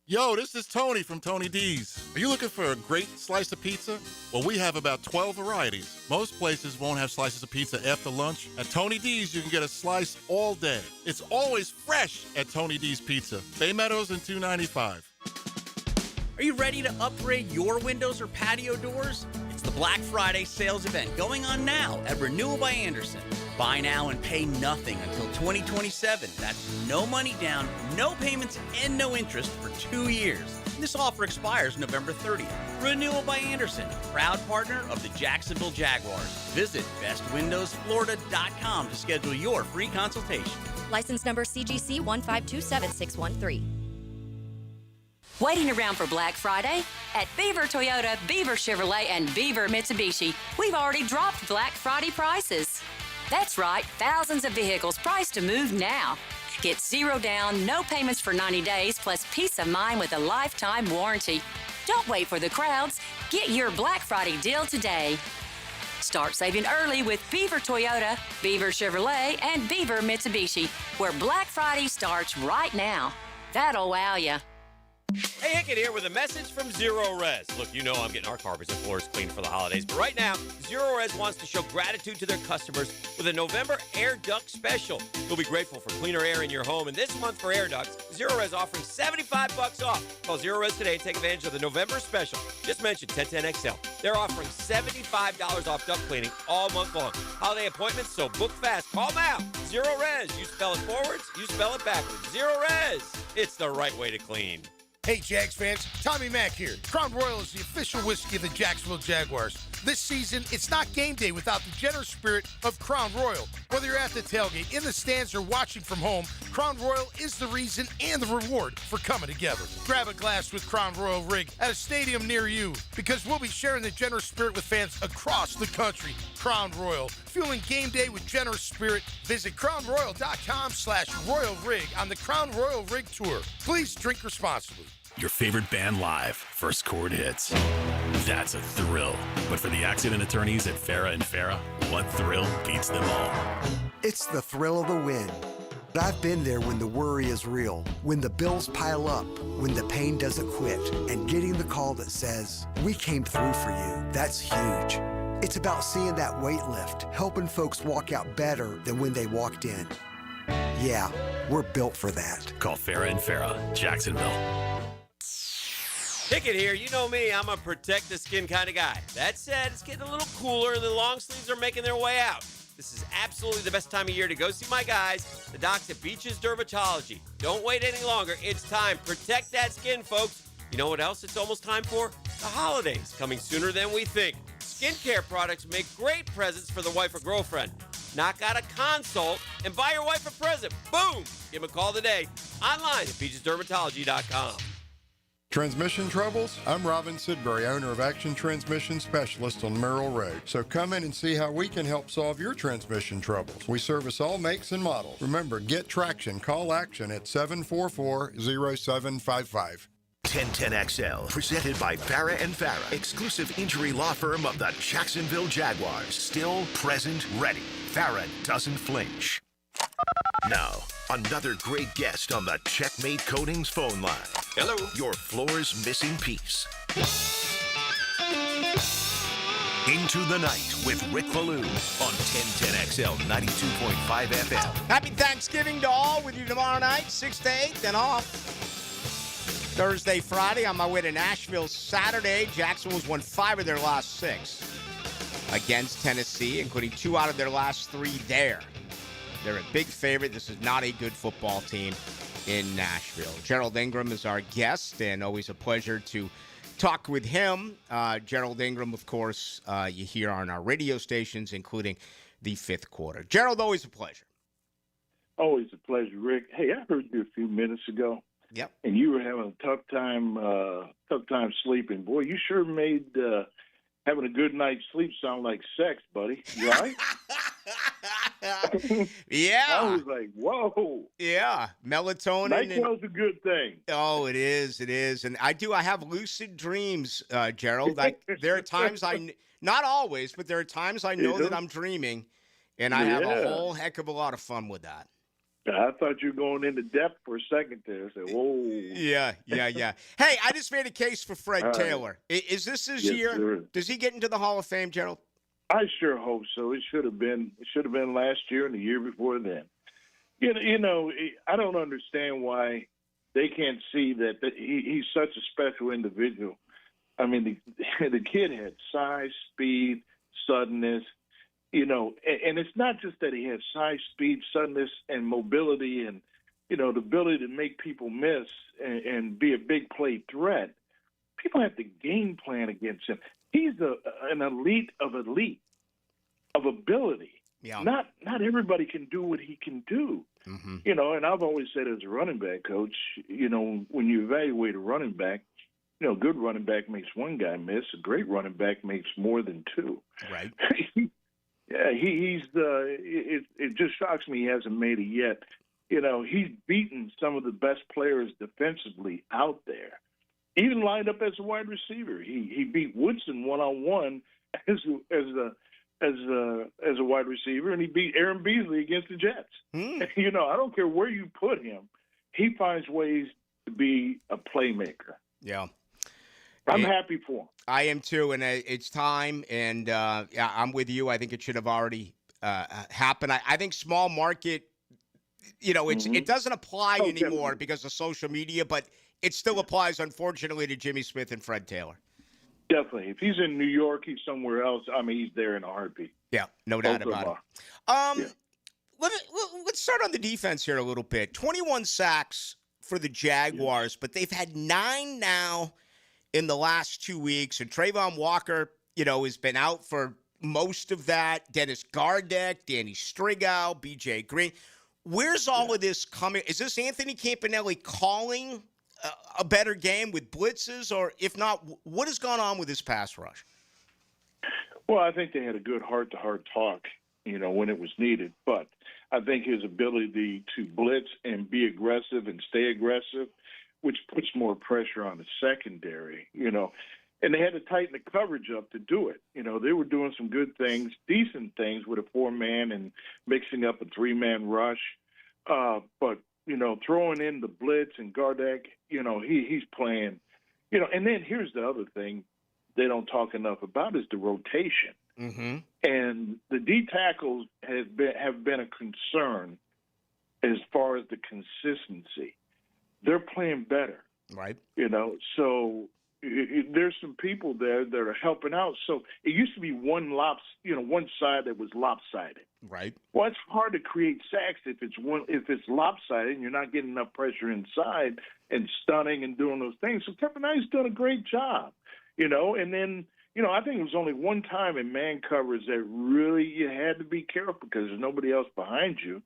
Yo, this is Tony from Tony D's. Are you looking for a great slice of pizza? Well, we have about 12 varieties. Most places won't have slices of pizza after lunch. At Tony D's, you can get a slice all day. It's always fresh at Tony D's Pizza. Bay Meadows and 295. Are you ready to upgrade your windows or patio doors? It's the Black Friday sales event going on now at Renewal by Anderson. Buy now and pay nothing until 2027. That's no money down, no payments, and no interest for 2 years. This offer expires November 30th. Renewal by Anderson, proud partner of the Jacksonville Jaguars. Visit bestwindowsflorida.com to schedule your free consultation. License number CGC 1527613. Waiting around for Black Friday? At Beaver Toyota, Beaver Chevrolet, and Beaver Mitsubishi, we've already dropped Black Friday prices. That's right, thousands of vehicles priced to move now. Get zero down, no payments for 90 days, plus peace of mind with a lifetime warranty. Don't wait for the crowds. Get your Black Friday deal today. Start saving early with Beaver Toyota, Beaver Chevrolet, and Beaver Mitsubishi, where Black Friday starts right now. That'll wow ya. Hey, Hickett here with a message from Zero Res. Look, you know I'm getting our carpets and floors cleaned for the holidays, but right now, Zero Res wants to show gratitude to their customers with a November air duct special. You'll be grateful for cleaner air in your home, and this month for air ducts, Zero Res offering $75 off. Call Zero Res today and take advantage of the November special. Just mention 1010XL. They're offering $75 off duct cleaning all month long. Holiday appointments, so book fast. Call now. Zero Res. You spell it forwards, you spell it backwards. Zero Res. It's the right way to clean. Hey, Jags fans, Tommy Mack here. Crown Royal is the official whiskey of the Jacksonville Jaguars. This season, it's not game day without the generous spirit of Crown Royal. Whether you're at the tailgate, in the stands, or watching from home, Crown Royal is the reason and the reward for coming together. Grab a glass with Crown Royal Rig at a stadium near you, because we'll be sharing the generous spirit with fans across the country. Crown Royal, fueling game day with generous spirit. Visit crownroyal.com/Royal Rig on the Crown Royal Rig Tour. Please drink responsibly. Your favorite band live, first chord hits. That's a thrill. But for the accident attorneys at Farah and Farah, what thrill beats them all? It's the thrill of the win. I've been there when the worry is real, when the bills pile up, when the pain doesn't quit, and getting the call that says, "We came through for you." That's huge. It's about seeing that weight lift, helping folks walk out better than when they walked in. Yeah, we're built for that. Call Farah and Farah, Jacksonville. Hickett here. You know me, I'm a protect the skin kind of guy. That said, it's getting a little cooler and the long sleeves are making their way out. This is absolutely the best time of year to go see my guys, the docs at Beaches Dermatology. Don't wait any longer. It's time. Protect that skin, folks. You know what else it's almost time for? The holidays, coming sooner than we think. Skincare products make great presents for the wife or girlfriend. Knock out a consult and buy your wife a present. Boom! Give them a call today. Online at beachesdermatology.com. Transmission troubles? I'm Robin Sidbury, owner of Action Transmission Specialist on Merrill Road. So come in and see how we can help solve your transmission troubles. We service all makes and models. Remember, get traction. Call Action at 744-0755. 1010XL, presented by Farah and Farah, exclusive injury law firm of the Jacksonville Jaguars. Still, present, ready. Farah doesn't flinch. Now, another great guest on the Checkmate Coatings phone line. Hello. Your floor's missing piece. Into the Night with Rick Ballou on 1010XL 92.5 FM. Happy Thanksgiving to all with you tomorrow night, 6 to 8, then off. Thursday, Friday, on my way to Nashville Saturday. Jacksonville's won 5 of their last 6 against Tennessee, including 2 out of their last 3 there. They're a big favorite. This is not a good football team in Nashville. Gerald Ingram is our guest, and always a pleasure to talk with him. Gerald Ingram, of course, you hear on our radio stations, including the Fifth Quarter. Gerald, always a pleasure. Always a pleasure, Rick. Hey, I heard you a few minutes ago. Yep. And you were having a tough time sleeping. Boy, you sure made having a good night's sleep sound like sex, buddy. You all right? Yeah. I was like, whoa. Yeah. Melatonin. NyQuil's a good thing. Oh, it is. It is. And I have lucid dreams, Gerald. There are times not always, but there are times I know that I'm dreaming, and I have a whole heck of a lot of fun with that. I thought you were going into depth for a second there. I said, whoa. Yeah. Hey, I just made a case for Fred Taylor. Is this his year? Sir. Does he get into the Hall of Fame, Gerald? I sure hope so. It should have been last year and the year before then. You know, I don't understand why they can't see that he's such a special individual. I mean, the kid had size, speed, suddenness. You know, and it's not just that he has size, speed, suddenness, and mobility, and the ability to make people miss and be a big play threat. People have to game plan against him. He's an elite of ability. Yeah. Not everybody can do what he can do. Mm-hmm. And I've always said as a running back coach, when you evaluate a running back, a good running back makes one guy miss. A great running back makes more than 2. Right. Yeah, it just shocks me he hasn't made it yet. He's beaten some of the best players defensively out there. Even lined up as a wide receiver. He beat Woodson one-on-one as a wide receiver, and he beat Aaron Beasley against the Jets. I don't care where you put him. He finds ways to be a playmaker. Yeah. I'm happy for him. I am too, and it's time, and I'm with you. I think it should have already happened. I think small market, it doesn't apply anymore because of social media, but it still applies, unfortunately, to Jimmy Smith and Fred Taylor. Definitely. If he's in New York, he's somewhere else. I mean, he's there in a heartbeat. Yeah, no doubt about it. Let's start on the defense here a little bit. 21 sacks for the Jaguars, but they've had 9 now in the last 2 weeks, and Trayvon Walker, has been out for most of that. Dennis Gardeck, Danny Strigow, B.J. Green. Where's all of this coming? Is this Anthony Campanelli calling a better game with blitzes, or if not, what has gone on with this pass rush? Well, I think they had a good heart-to-heart talk, when it was needed. But I think his ability to blitz and be aggressive and stay aggressive, which puts more pressure on the secondary, and they had to tighten the coverage up to do it. They were doing some good things, decent things with a 4-man and mixing up a 3-man rush. But, throwing in the blitz and Gardeck, he's playing, and then here's the other thing they don't talk enough about is the rotation. Mm-hmm. And the D tackles have been a concern as far as the consistency. They're playing better. Right. So there's some people there that are helping out. So it used to be one side that was lopsided. Right. Well, it's hard to create sacks if it's lopsided and you're not getting enough pressure inside and stunning and doing those things. So Kevin Knight's done a great job, and then, I think it was only one time in man coverage that really you had to be careful because there's nobody else behind you.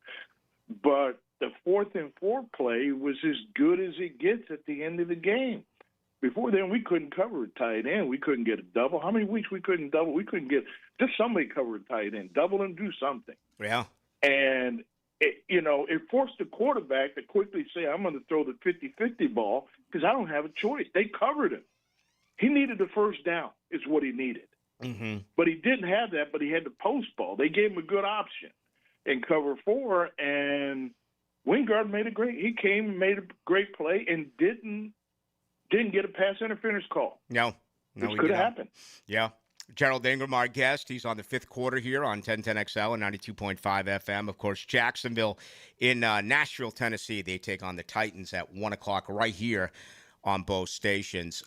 But the 4th and 4 play was as good as it gets at the end of the game. Before then, we couldn't cover a tight end. We couldn't get a double. How many weeks we couldn't double? We couldn't get just somebody cover a tight end, double and do something. Yeah. And, it forced the quarterback to quickly say, I'm going to throw the 50-50 ball because I don't have a choice. They covered him. He needed the first down is what he needed. Mm-hmm. But he didn't have that, but he had the post ball. They gave him a good option in cover 4, and Wingard he came and made a great play and didn't get a pass interference call. No, which could have happened. Yeah. Gerald Ingram, our guest. He's on the 5th quarter here on 1010XL and 92.5 FM. Of course, Jacksonville in Nashville, Tennessee. They take on the Titans at 1 o'clock right here on both stations.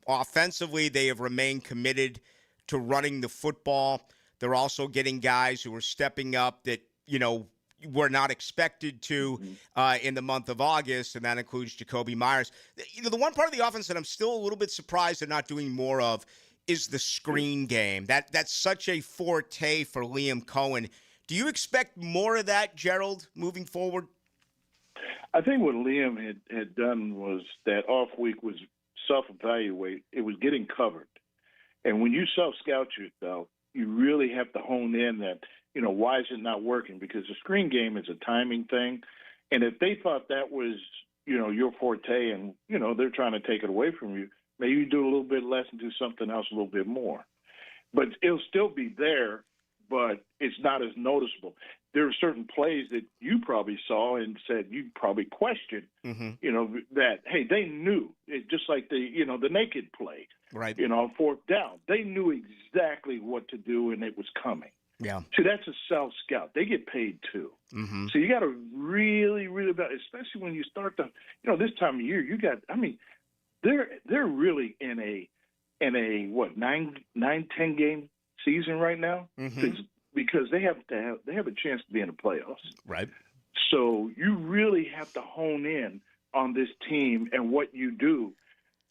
Offensively, they have remained committed to running the football. They're also getting guys who are stepping up that, were not expected to in the month of August, and that includes Jacoby Myers. The one part of the offense that I'm still a little bit surprised they're not doing more of is the screen game. That's such a forte for Liam Cohen. Do you expect more of that, Gerald, moving forward? I think what Liam had done was that off week was self-evaluate. It was getting covered. And when you self-scout yourself, you really have to hone in that, why is it not working? Because the screen game is a timing thing. And if they thought that was, your forte and, they're trying to take it away from you, maybe you do a little bit less and do something else a little bit more. But it'll still be there, but it's not as noticeable. There are certain plays that you probably saw and said you probably questioned, that, hey, they knew. It, just like the naked play, right? 4th down. They knew exactly what to do, and it was coming. Yeah. See, that's a self-scout. They get paid too. Mm-hmm. So you got to really, really, especially when you start this time of year, they're really in a 9-10 game season right now, because they have a chance to be in the playoffs. Right. So you really have to hone in on this team and what you do,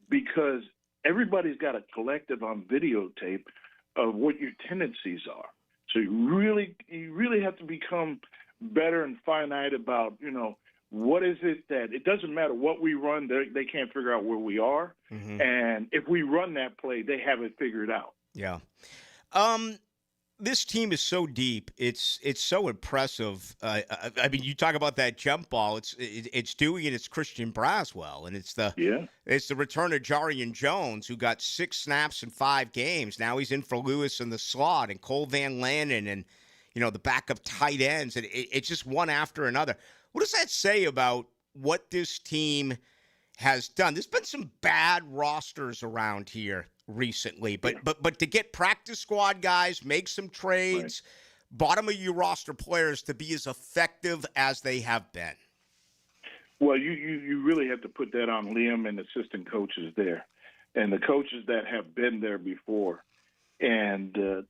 because everybody's got a collective on videotape of what your tendencies are. So you really have to become better and finite about, what is it that it doesn't matter what we run, they can't figure out where we are. Mm-hmm. And if we run that play, they have it figured out. Yeah. This team is so deep. It's so impressive. I mean, you talk about that jump ball. It's Dewey and it's Christian Braswell, and it's the return of Jarian Jones, who got 6 snaps in 5 games. Now he's in for Lewis in the slot, and Cole Van Lannon, and the backup tight ends, and it's just one after another. What does that say about what this team has done? There's been some bad rosters around here recently, but to get practice squad guys, make some trades, bottom of your roster players to be as effective as they have been. Well, you really have to put that on Liam and assistant coaches there, and the coaches that have been there before, and to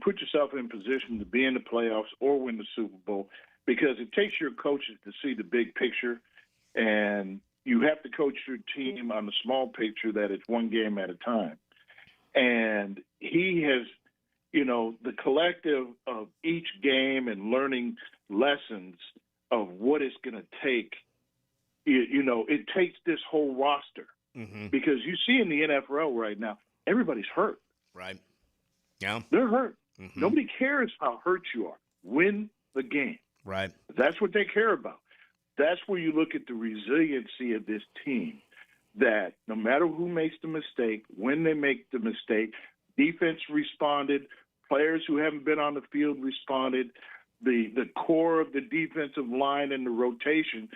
put yourself in position to be in the playoffs or win the Super Bowl, because it takes your coaches to see the big picture, and you have to coach your team on the small picture that it's one game at a time. And he has, the collective of each game and learning lessons of what it's going to take, it takes this whole roster. Mm-hmm. Because you see in the NFL right now, everybody's hurt. Right. Yeah. They're hurt. Mm-hmm. Nobody cares how hurt you are. Win the game. Right. That's what they care about. That's where you look at the resiliency of this team, that no matter who makes the mistake, when they make the mistake, defense responded, players who haven't been on the field responded, the core of the defensive line and the rotation,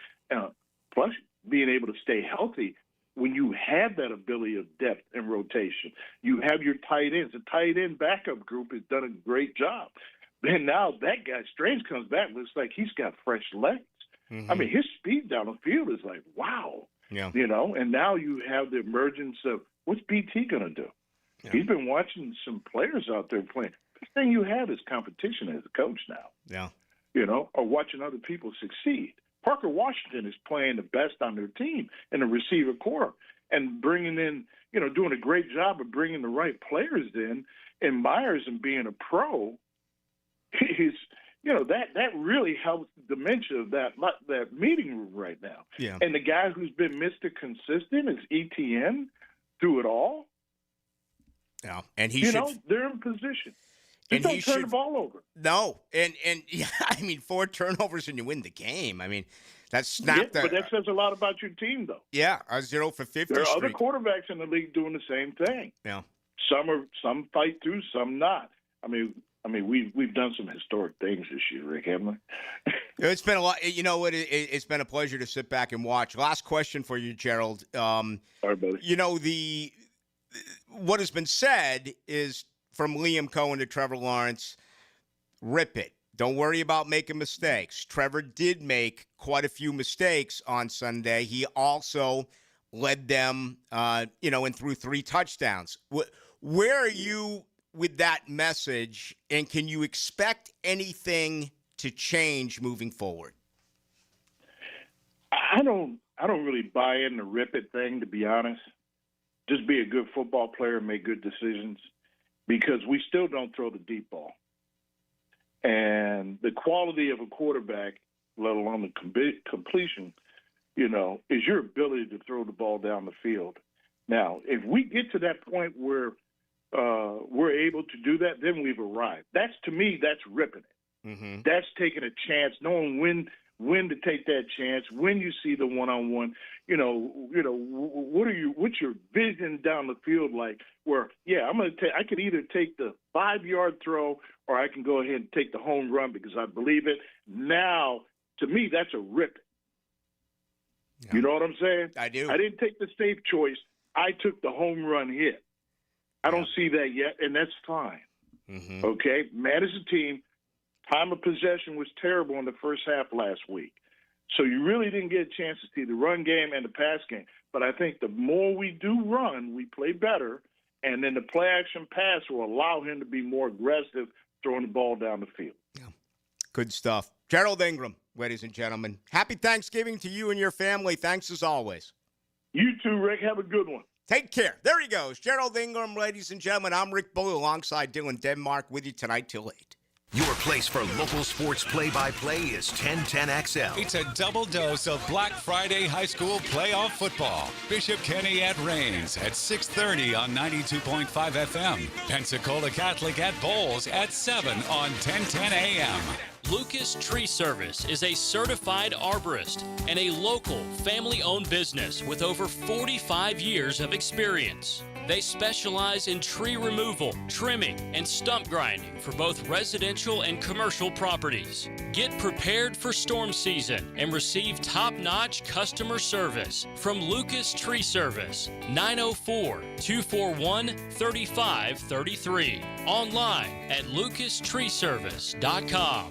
plus being able to stay healthy. When you have that ability of depth and rotation, you have your tight ends. The tight end backup group has done a great job. And now that guy, Strange, comes back, looks like he's got fresh legs. Mm-hmm. I mean, his speed down the field is like, wow. Yeah. And now you have the emergence of what's BT going to do? Yeah. He's been watching some players out there playing. The thing you have is competition as a coach now. Yeah. You know, or watching other people succeed. Parker Washington is playing the best on their team in the receiver corps and bringing in, you know, doing a great job of bringing the right players in. And Myers and being a pro, he's, you know, that really helps the dementia of that meeting room right now. Yeah. And the guy who's been Mr. Consistent is ETN through it all. Yeah. And he you should, know, they're in position. Just don't turn the ball over. No. And yeah, I mean, 4 turnovers and you win the game. I mean, that's not but that says a lot about your team, though. Yeah, a 0 for 50 There are streak. other quarterbacks in the league doing the same thing. Yeah. Some fight through, some not. I mean, we've done some historic things this year, Rick, haven't we? It's been a lot. You know what? It's been a pleasure to sit back and watch. Last question for you, Gerald. All right, buddy. You know, what has been said is from Liam Cohen to Trevor Lawrence, rip it. Don't worry about making mistakes. Trevor did make quite a few mistakes on Sunday. He also led them, and threw 3 touchdowns. Where are you with that message, and can you expect anything to change moving forward? I don't really buy in the rip it thing, to be honest. Just be a good football player and make good decisions, because we still don't throw the deep ball. And the quality of a quarterback, let alone the completion, you know, is your ability to throw the ball down the field. Now, if we get to that point where we're able to do that, then we've arrived. To me, that's ripping it. Mm-hmm. That's taking a chance, knowing when to take that chance, when you see the one-on-one. What's your vision down the field like? Where, yeah, I could either take the 5-yard throw or I can go ahead and take the home run because I believe it. Now, to me, that's a rip. Yeah. You know what I'm saying? I do. I didn't take the safe choice. I took the home run hit. I don't see that yet, and that's fine. Mm-hmm. Okay? Manage the team. Time of possession was terrible in the first half last week. So you really didn't get a chance to see the run game and the pass game. But I think the more we do run, we play better, and then the play-action pass will allow him to be more aggressive throwing the ball down the field. Yeah. Good stuff. Gerald Ingram, ladies and gentlemen. Happy Thanksgiving to you and your family. Thanks as always. You too, Rick. Have a good one. Take care. There he goes. Gerald Ingram, ladies and gentlemen. I'm Rick Ballou alongside Dylan Denmark with you tonight till 8. Your place for local sports play-by-play is 1010XL. It's a double dose of Black Friday high school playoff football. Bishop Kenny at Reigns at 6:30 on 92.5 FM. Pensacola Catholic at Bowles at 7 on 1010 AM. Lucas Tree Service is a certified arborist and a local family-owned business with over 45 years of experience. They specialize in tree removal, trimming, and stump grinding for both residential and commercial properties. Get prepared for storm season and receive top-notch customer service from Lucas Tree Service, 904-241-3533. Online at lucastreeservice.com.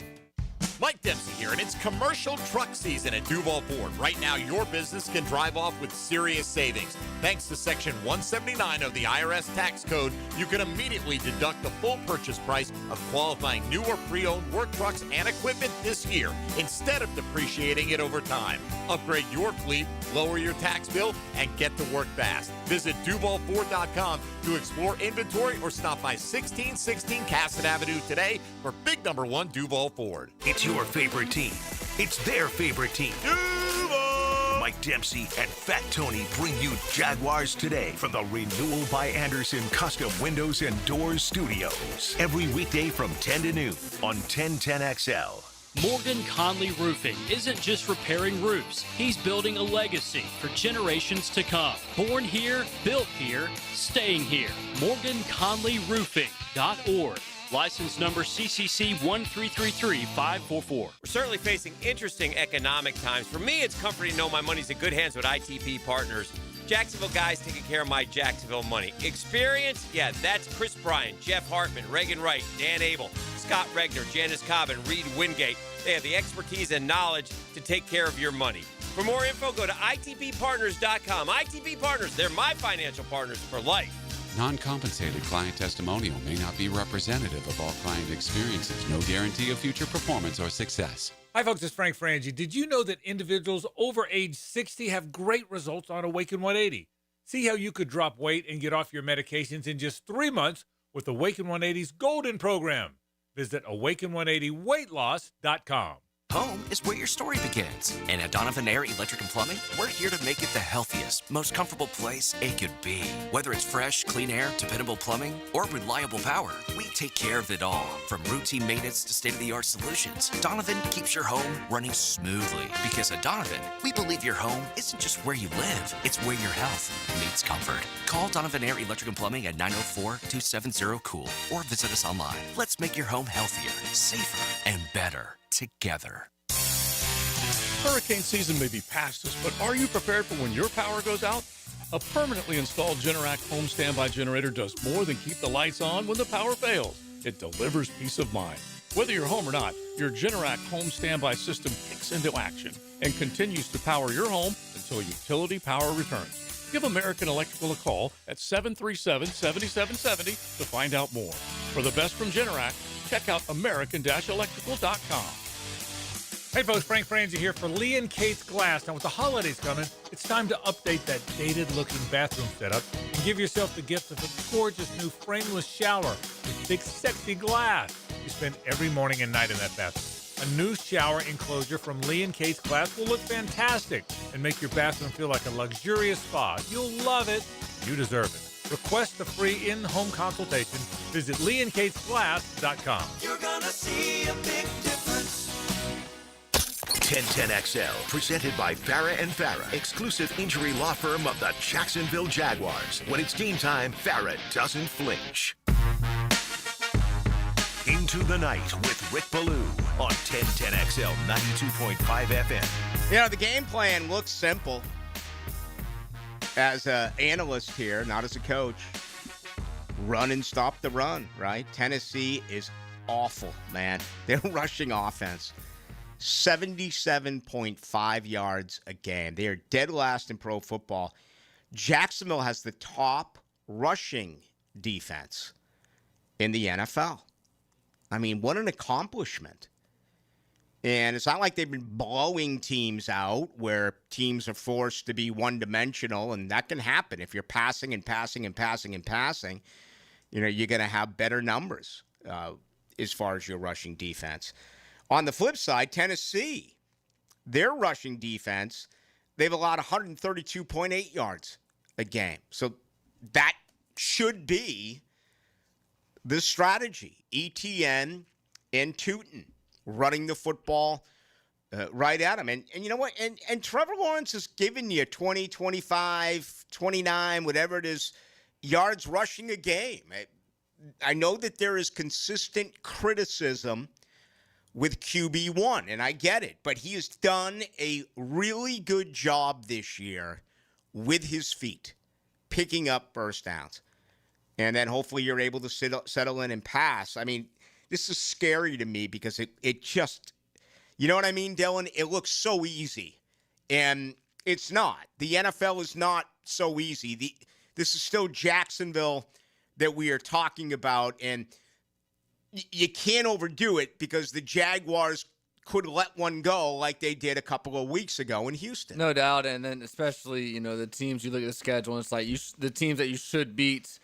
Mike Dempsey here, and it's commercial truck season at Duval Ford. Right now, your business can drive off with serious savings. Thanks to Section 179 of the IRS tax code, you can immediately deduct the full purchase price of qualifying new or pre-owned work trucks and equipment this year, instead of depreciating it over time. Upgrade your fleet, lower your tax bill, and get to work fast. Visit DuvalFord.com to explore inventory or stop by 1616 Cassett Avenue today for big number 1 Duval Ford. It's your favorite team. It's their favorite team. Duval! Mike Dempsey and Fat Tony bring you Jaguars Today from the Renewal by Anderson Custom Windows and Doors Studios. Every weekday from 10 to noon on 1010XL. Morgan Conley Roofing isn't just repairing roofs. He's building a legacy for generations to come. Born here, built here, staying here. MorganConleyRoofing.org. License number CCC 1333544. We're certainly facing interesting economic times. For me, it's comforting to know my money's in good hands with ITP Partners. Jacksonville guys taking care of my Jacksonville money. Experience? Yeah, that's Chris Bryan, Jeff Hartman, Reagan Wright, Dan Abel, Scott Regner, Janice Cobb, and Reed Wingate. They have the expertise and knowledge to take care of your money. For more info, go to itbpartners.com. ITB Partners, they're my financial partners for life. Non-compensated client testimonial may not be representative of all client experiences. No guarantee of future performance or success. Hi, folks. It's Frank Frangie. Did you know that individuals over age 60 have great results on Awaken 180? See how you could drop weight and get off your medications in just 3 months with Awaken 180's Golden Program. Visit awaken180weightloss.com. Home is where your story begins. And at Donovan Air Electric and Plumbing, we're here to make it the healthiest, most comfortable place it could be. Whether it's fresh, clean air, dependable plumbing, or reliable power, we take care of it all. From routine maintenance to state-of-the-art solutions, Donovan keeps your home running smoothly. Because at Donovan, we believe your home isn't just where you live, it's where your health meets comfort. Call Donovan Air Electric and Plumbing at 904-270-COOL or visit us online. Let's make your home healthier, safer, and better together. Hurricane season may be past us, but are you prepared for when your power goes out? A permanently installed Generac home standby generator does more than keep the lights on when the power fails. It delivers peace of mind. Whether you're home or not, your Generac home standby system kicks into action and continues to power your home until utility power returns. Give American Electrical a call at 737-7770 to find out more. For the best from Generac, check out american-electrical.com. Hey folks, Frank Frangie here for Lee & Kate's Glass. Now with the holidays coming, it's time to update that dated-looking bathroom setup and give yourself the gift of a gorgeous new frameless shower with big, sexy glass you spend every morning and night in that bathroom. A new shower enclosure from Lee & Kate's Glass will look fantastic and make your bathroom feel like a luxurious spa. You'll love it. You deserve it. Request the free in-home consultation. Visit leeandkatesglass.com. You're gonna see a big difference. 1010XL, presented by Farah and Farah, exclusive injury law firm of the Jacksonville Jaguars. When it's game time, Farah doesn't flinch. Into the Night with Rick Ballou on 1010XL 92.5 FM. You know, the game plan looks simple. As an analyst here, not as a coach, run and stop the run, right? Tennessee is awful, man. They're rushing offense. 77.5 yards a game. They are dead last in pro football. Jacksonville has the top rushing defense in the NFL. I mean, what an accomplishment. And it's not like they've been blowing teams out where teams are forced to be one-dimensional, and that can happen. If you're passing and passing and passing and passing, you know, you're going to have better numbers as far as your rushing defense. On the flip side, Tennessee, their rushing defense, they've allowed 132.8 yards a game. So that should be the strategy. ETN and Tootin running the football right at him. And you know what? And Trevor Lawrence has given you 20, 25, 29, whatever it is, yards rushing a game. I know that there is consistent criticism with QB1, and I get it. But he has done a really good job this year with his feet, picking up first downs. And then hopefully you're able to settle in and pass. I mean, this is scary to me because it just, you know what I mean, Dylan? It looks so easy. And it's not. The NFL is not so easy. This is still Jacksonville that we are talking about. And you can't overdo it because the Jaguars could let one go like they did a couple of weeks ago in Houston. No doubt. And then especially, you know, the teams, you look at the schedule, and it's like the teams that you should beat,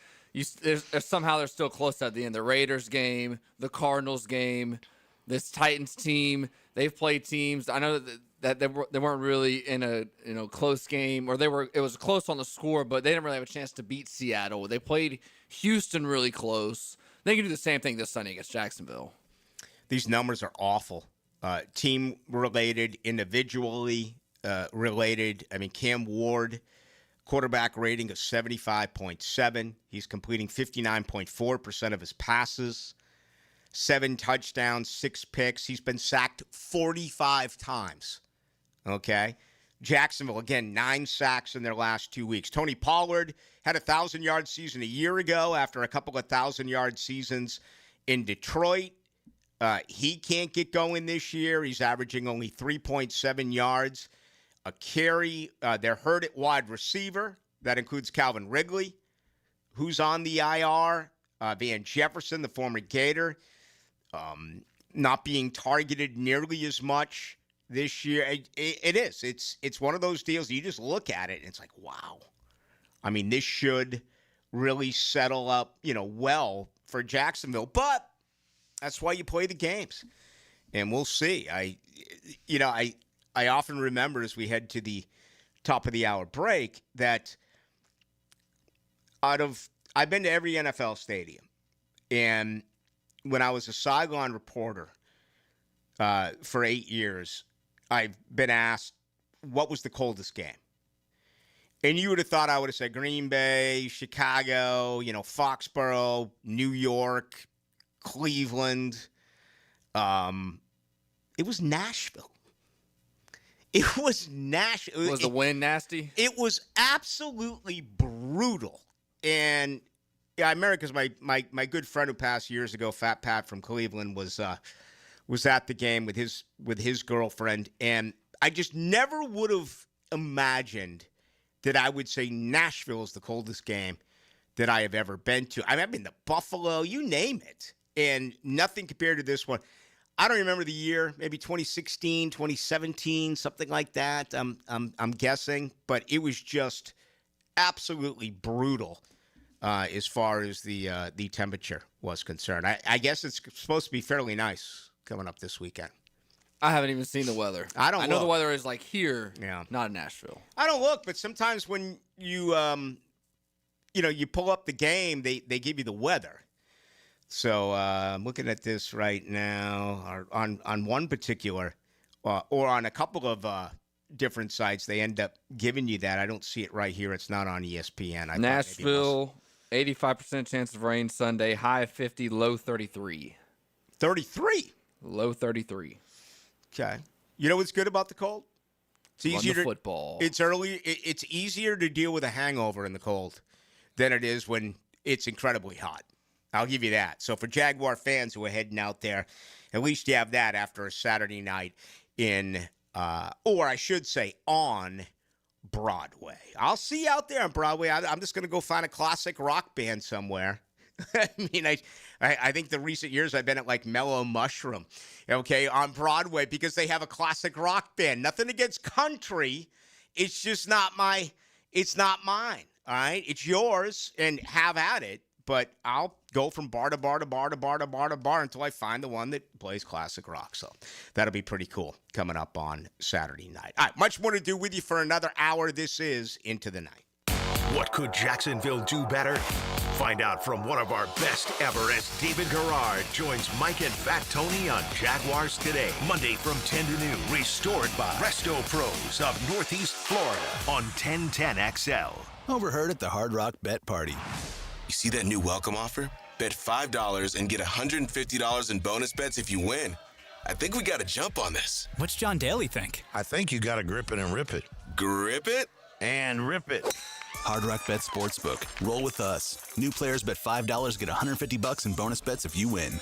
somehow they're still close at the end. The Raiders game, the Cardinals game, this Titans team, they've played teams. I know that they weren't really in a close game, or it was close on the score, but they didn't really have a chance to beat Seattle. They played Houston really close. They can do the same thing this Sunday against Jacksonville. These numbers are awful. Team related, individually related. I mean, Cam Ward, quarterback rating of 75.7. He's completing 59.4% of his passes. 7 touchdowns, 6 picks. He's been sacked 45 times. Okay? Jacksonville, again, 9 sacks in their last 2 weeks. Tony Pollard had a 1,000-yard season a year ago after a couple of 1,000-yard seasons in Detroit. He can't get going this year. He's averaging only 3.7 yards a carry. They're hurt at wide receiver. That includes Calvin Ridley, who's on the IR. Van Jefferson, the former Gator, not being targeted nearly as much this year. It is. It's one of those deals. You just look at it, and it's like, wow. I mean, this should really settle up, well for Jacksonville. But that's why you play the games, and we'll see. I often remember as we head to the top of the hour break that I've been to every NFL stadium, and when I was a sideline reporter for 8 years, I've been asked, what was the coldest game? And you would have thought I would have said Green Bay, Chicago, Foxborough, New York, Cleveland. It was Nashville. It was Nashville. Was the wind nasty? It was absolutely brutal. And I remember because my good friend who passed years ago, Fat Pat from Cleveland, was at the game with his girlfriend, and I just never would have imagined that I would say Nashville is the coldest game that I have ever been to. I've been to Buffalo, you name it, and nothing compared to this one. I don't remember the year, maybe 2016, 2017, something like that. I'm guessing, but it was just absolutely brutal as far as the temperature was concerned. I guess it's supposed to be fairly nice coming up this weekend. I haven't even seen the weather. I know the weather is like here, not in Nashville. I don't look, but sometimes when you you pull up the game, they give you the weather. So I'm looking at this right now on one particular, or on a couple of different sites, they end up giving you that. I don't see it right here. It's not on ESPN. Nashville, 85% chance of rain Sunday, high of 50, low 33. 33? Low 33. Okay. You know what's good about the cold? It's easier to football. It's early. It's easier to deal with a hangover in the cold than it is when it's incredibly hot. I'll give you that. So for Jaguar fans who are heading out there, at least you have that after a Saturday night or I should say on Broadway. I'll see you out there on Broadway. I'm just going to go find a classic rock band somewhere. I mean, I think the recent years I've been at like Mellow Mushroom, on Broadway, because they have a classic rock band. Nothing against country. It's just it's not mine. All right. It's yours and have at it. But I'll go from bar to bar to bar to bar to bar to bar until I find the one that plays classic rock. So that'll be pretty cool coming up on Saturday night. All right, much more to do with you for another hour. This is Into the Night. What could Jacksonville do better? Find out from one of our best ever as David Garrard joins Mike and Fat Tony on Jaguars Today. Monday from 10 to noon. Restored by Resto Pros of Northeast Florida on 1010XL. Overheard at the Hard Rock Bet Party. You see that new welcome offer? Bet $5 and get $150 in bonus bets if you win. I think we got to jump on this. What's John Daly think? I think you got to grip it and rip it. Grip it? And rip it. Hard Rock Bet Sportsbook. Roll with us. New players bet $5, get $150 in bonus bets if you win.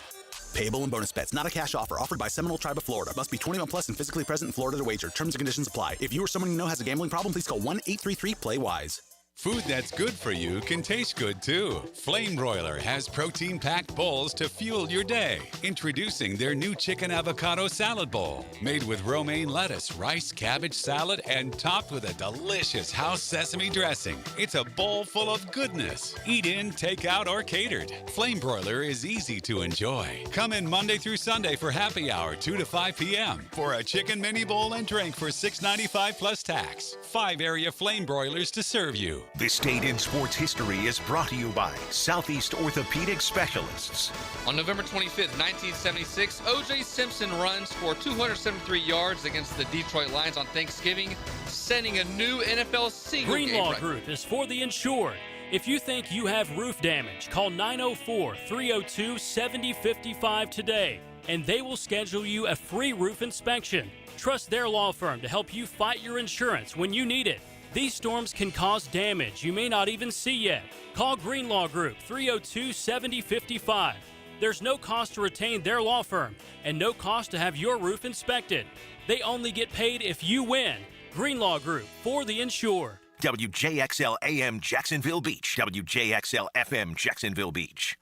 Payable and bonus bets. Not a cash offer. Offered by Seminole Tribe of Florida. Must be 21 plus and physically present in Florida to wager. Terms and conditions apply. If you or someone you know has a gambling problem, please call 1-833-PLAY-WISE. Food that's good for you can taste good too. Flame Broiler has protein-packed bowls to fuel your day. Introducing their new chicken avocado salad bowl. Made with romaine lettuce, rice, cabbage salad, and topped with a delicious house sesame dressing. It's a bowl full of goodness. Eat in, take out, or catered. Flame Broiler is easy to enjoy. Come in Monday through Sunday for happy hour 2 to 5 p.m. for a chicken mini bowl and drink for $6.95 plus tax. 5 area Flame Broilers to serve you. This Date in Sports History is brought to you by Southeast Orthopedic Specialists. On November 25th, 1976, O.J. Simpson runs for 273 yards against the Detroit Lions on Thanksgiving, setting a new NFL single game Greenlaw record. Group is for the insured. If you think you have roof damage, call 904-302-7055 today, and they will schedule you a free roof inspection. Trust their law firm to help you fight your insurance when you need it. These storms can cause damage you may not even see yet. Call Greenlaw Group 302-7055. There's no cost to retain their law firm and no cost to have your roof inspected. They only get paid if you win. Greenlaw Group, for the insured. WJXL AM Jacksonville Beach. WJXL FM Jacksonville Beach.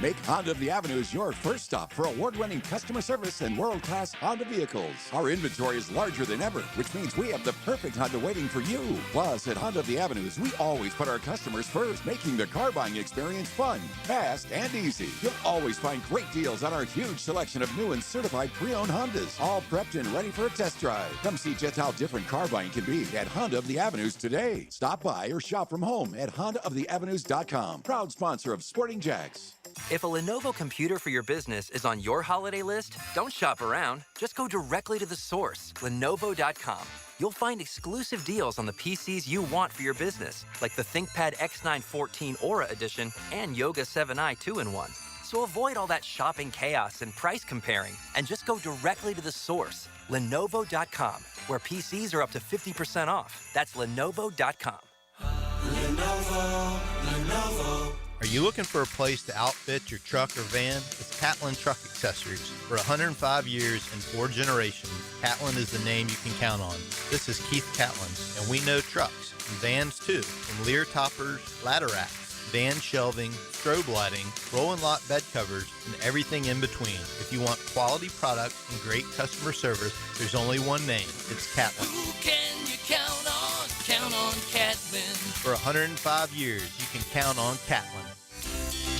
Make Honda of the Avenues your first stop for award-winning customer service and world-class Honda vehicles. Our inventory is larger than ever, which means we have the perfect Honda waiting for you. Plus, at Honda of the Avenues, we always put our customers first, making the car buying experience fun, fast, and easy. You'll always find great deals on our huge selection of new and certified pre-owned Hondas, all prepped and ready for a test drive. Come see just how different car buying can be at Honda of the Avenues today. Stop by or shop from home at HondaoftheAvenues.com. Proud sponsor of Sporting Jags. If a Lenovo computer for your business is on your holiday list, don't shop around. Just go directly to the source, Lenovo.com. You'll find exclusive deals on the PCs you want for your business, like the ThinkPad X9 14 Aura Edition and Yoga 7i 2-in-1. So avoid all that shopping chaos and price comparing, and just go directly to the source, Lenovo.com, where PCs are up to 50% off. That's Lenovo.com. Lenovo. Are you looking for a place to outfit your truck or van? It's Catlin Truck Accessories. For 105 years and 4 generations, Catlin is the name you can count on. This is Keith Catlin, and we know trucks and vans too, from Lear toppers, ladder racks, van shelving, strobe lighting, roll and lock bed covers, and everything in between. If you want quality products and great customer service, there's only one name. It's Catlin. Who can you count on? Count on Catlin. For 105 years, you can count on Catlin.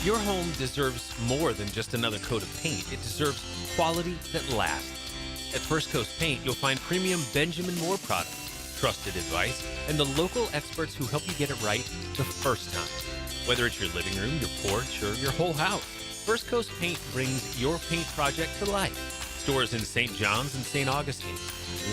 Your home deserves more than just another coat of paint. It deserves quality that lasts. At First Coast Paint, you'll find premium Benjamin Moore products, trusted advice, and the local experts who help you get it right the first time. Whether it's your living room, your porch, or your whole house, First Coast Paint brings your paint project to life. Stores in St. John's and St. Augustine.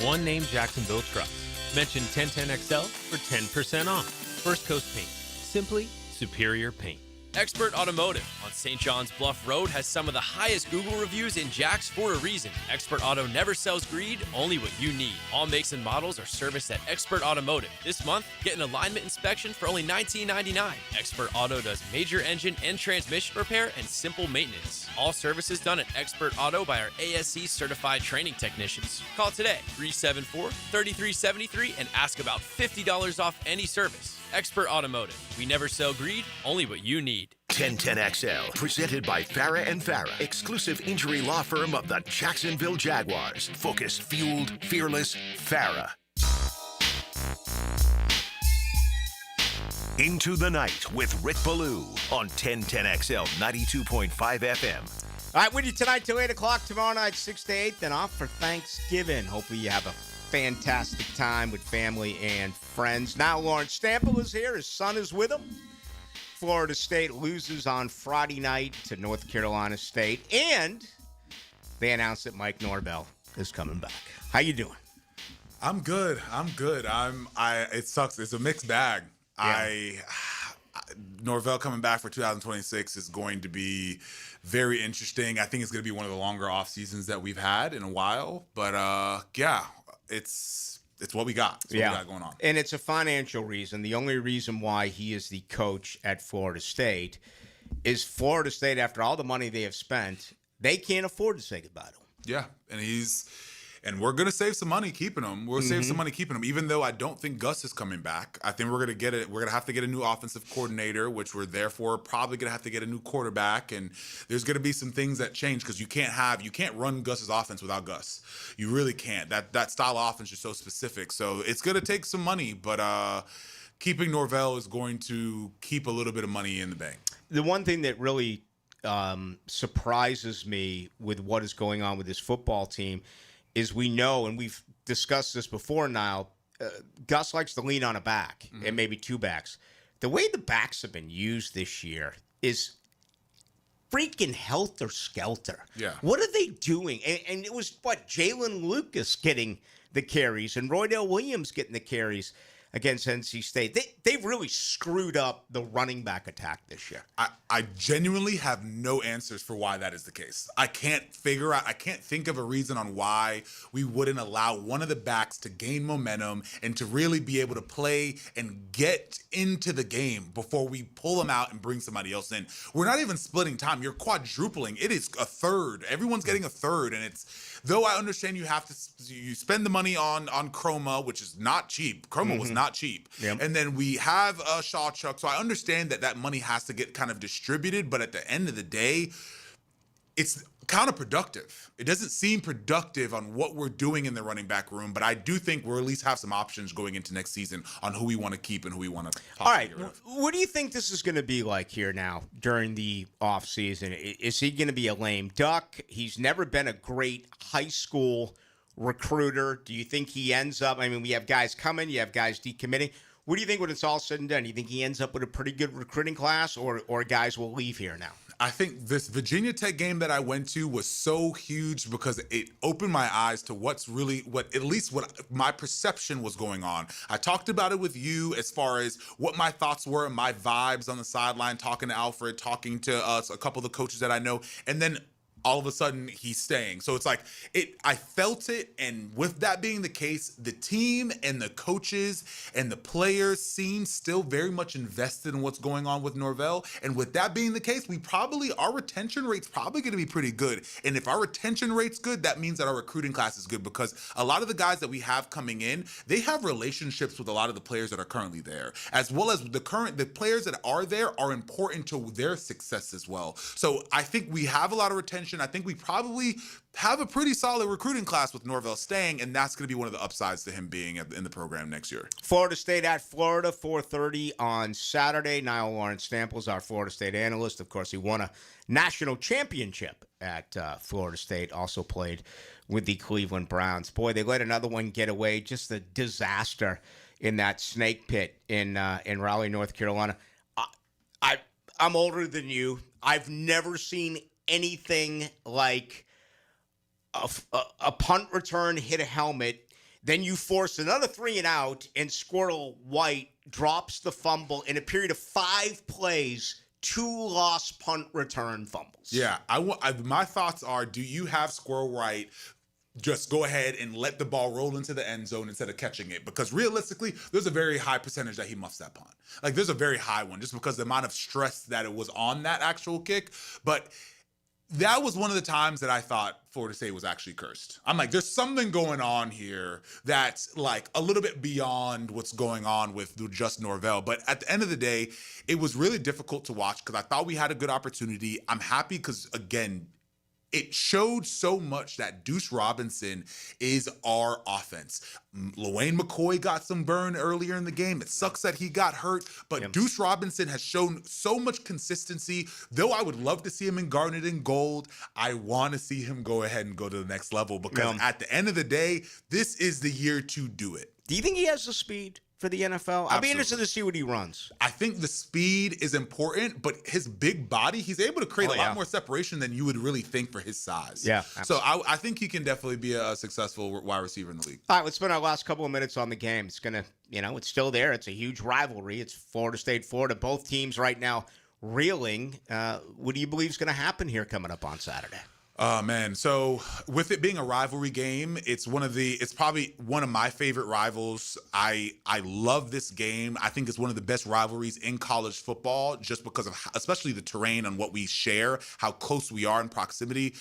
One name Jacksonville Trust. Mention 1010XL for 10% off. First Coast Paint. Simply superior paint. Expert Automotive on St. John's Bluff Road has some of the highest Google reviews in Jax for a reason. Expert Auto never sells greed, only what you need. All makes and models are serviced at Expert Automotive. This month, get an alignment inspection for only $19.99. Expert Auto does major engine and transmission repair and simple maintenance. All services done at Expert Auto by our ASC certified training technicians. Call today, 374-3373, and ask about $50 off any service. Expert Automotive. We never sell greed, only what you need. 1010XL, presented by Farah and Farah, exclusive injury law firm of the Jacksonville Jaguars. Focused, fueled, fearless, Farah. Into the Night with Rick Ballou on 1010XL 92.5 FM. All right, with you tonight till 8 o'clock, tomorrow night 6 to 8, then off for Thanksgiving. Hopefully you have a fantastic time with family and friends. Now Lawrence Stample is here. His son is with him. Florida State loses on Friday night to North Carolina State, and they announced that Mike Norvell is coming back. How you doing? I'm good. It sucks. It's a mixed bag. Yeah. Norvell coming back for 2026 is going to be very interesting. I think it's going to be one of the longer off seasons that we've had in a while. But yeah, it's what we got. It's what we got going on. And it's a financial reason. The only reason why he is the coach at Florida State is Florida State, after all the money they have spent, they can't afford to say goodbye to him. Yeah, and we're going to save some money keeping him. We'll save some money keeping him, even though I don't think Gus is coming back. I think we're going to get it. We're going to have to get a new offensive coordinator, which we're therefore probably going to have to get a new quarterback. And there's going to be some things that change because you can't run Gus's offense without Gus. You really can't. That style of offense is so specific. So it's going to take some money, but keeping Norvell is going to keep a little bit of money in the bank. The one thing that really surprises me with what is going on with this football team is we know, and we've discussed this before now, Gus likes to lean on a back and maybe two backs. The way the backs have been used this year is freaking helter-skelter. Yeah. What are they doing? And it was, Jalen Lucas getting the carries and Roydell Williams getting the carries against NC State. They've really screwed up the running back attack this year. I genuinely have no answers for why that is the case. I can't think of a reason on why we wouldn't allow one of the backs to gain momentum and to really be able to play and get into the game before we pull them out and bring somebody else in. We're not even splitting time. You're quadrupling. It is a third. Everyone's getting a third, and it's though I understand you have to you spend the money on Chroma, which is not cheap. Chroma was not cheap. Yep. And then we have Shawchuck. So I understand that money has to get kind of distributed, but at the end of the day, it's counterproductive. It doesn't seem productive on what we're doing in the running back room, but I do think we'll at least have some options going into next season on who we want to keep and who we want to All right. What do you think this is going to be like here now during the offseason? Is he going to be a lame duck? He's never been a great high school recruiter. Do you think he ends up, I mean, we have guys coming, you have guys decommitting. What do you think when it's all said and done? Do you think he ends up with a pretty good recruiting class or guys will leave here now? I think this Virginia Tech game that I went to was so huge because it opened my eyes to what my perception was going on. I talked about it with you as far as what my thoughts were and my vibes on the sideline, talking to Alfred, talking to a couple of the coaches that I know, and then all of a sudden he's staying. So it's like I felt it, and with that being the case, the team and the coaches and the players seem still very much invested in what's going on with Norvell. And with that being the case, our retention rate's probably going to be pretty good. And if our retention rate's good, that means that our recruiting class is good, because a lot of the guys that we have coming in, they have relationships with a lot of the players that are currently there, as well as the players that are there are important to their success as well. So I think we have a lot of retention. I think we probably have a pretty solid recruiting class with Norvell staying, and that's going to be one of the upsides to him being in the program next year. Florida State at Florida, 4:30 on Saturday. Niall Lawrence Stample's our Florida State analyst. Of course, he won a national championship at Florida State, also played with the Cleveland Browns. Boy, they let another one get away. Just a disaster in that snake pit in Raleigh, North Carolina. I'm older than you. I've never seen anything like a punt return, hit a helmet, then you force another 3 and out, and Squirrel White drops the fumble in a period of 5 plays, 2 lost punt return fumbles. Yeah, my thoughts are: do you have Squirrel White just go ahead and let the ball roll into the end zone instead of catching it? Because realistically, there's a very high percentage that he muffs that punt. Like, there's a very high one, just because the amount of stress that it was on that actual kick. But that was one of the times that I thought Florida State was actually cursed. I'm like, there's something going on here that's like a little bit beyond what's going on with just Norvell. But at the end of the day, it was really difficult to watch because I thought we had a good opportunity. I'm happy because, again, it showed so much that Deuce Robinson is our offense. LaWayne McCoy got some burn earlier in the game. It sucks that he got hurt, but Deuce Robinson has shown so much consistency. Though I would love to see him in garnet and gold, I want to see him go ahead and go to the next level, because at the end of the day, this is the year to do it. Do you think he has the speed for the NFL? I'll be interested to see what he runs. I think the speed is important, but his big body, he's able to create a lot more separation than you would really think for his size. Yeah. So I think he can definitely be a successful wide receiver in the league. All right, let's spend our last couple of minutes on the game. It's going to, it's still there. It's a huge rivalry. It's Florida State, Florida. Both teams right now reeling. What do you believe is going to happen here coming up on Saturday? Oh, man. So with it being a rivalry game, it's probably one of my favorite rivals. I love this game. I think it's one of the best rivalries in college football, just because of especially the terrain and what we share, how close we are in proximity.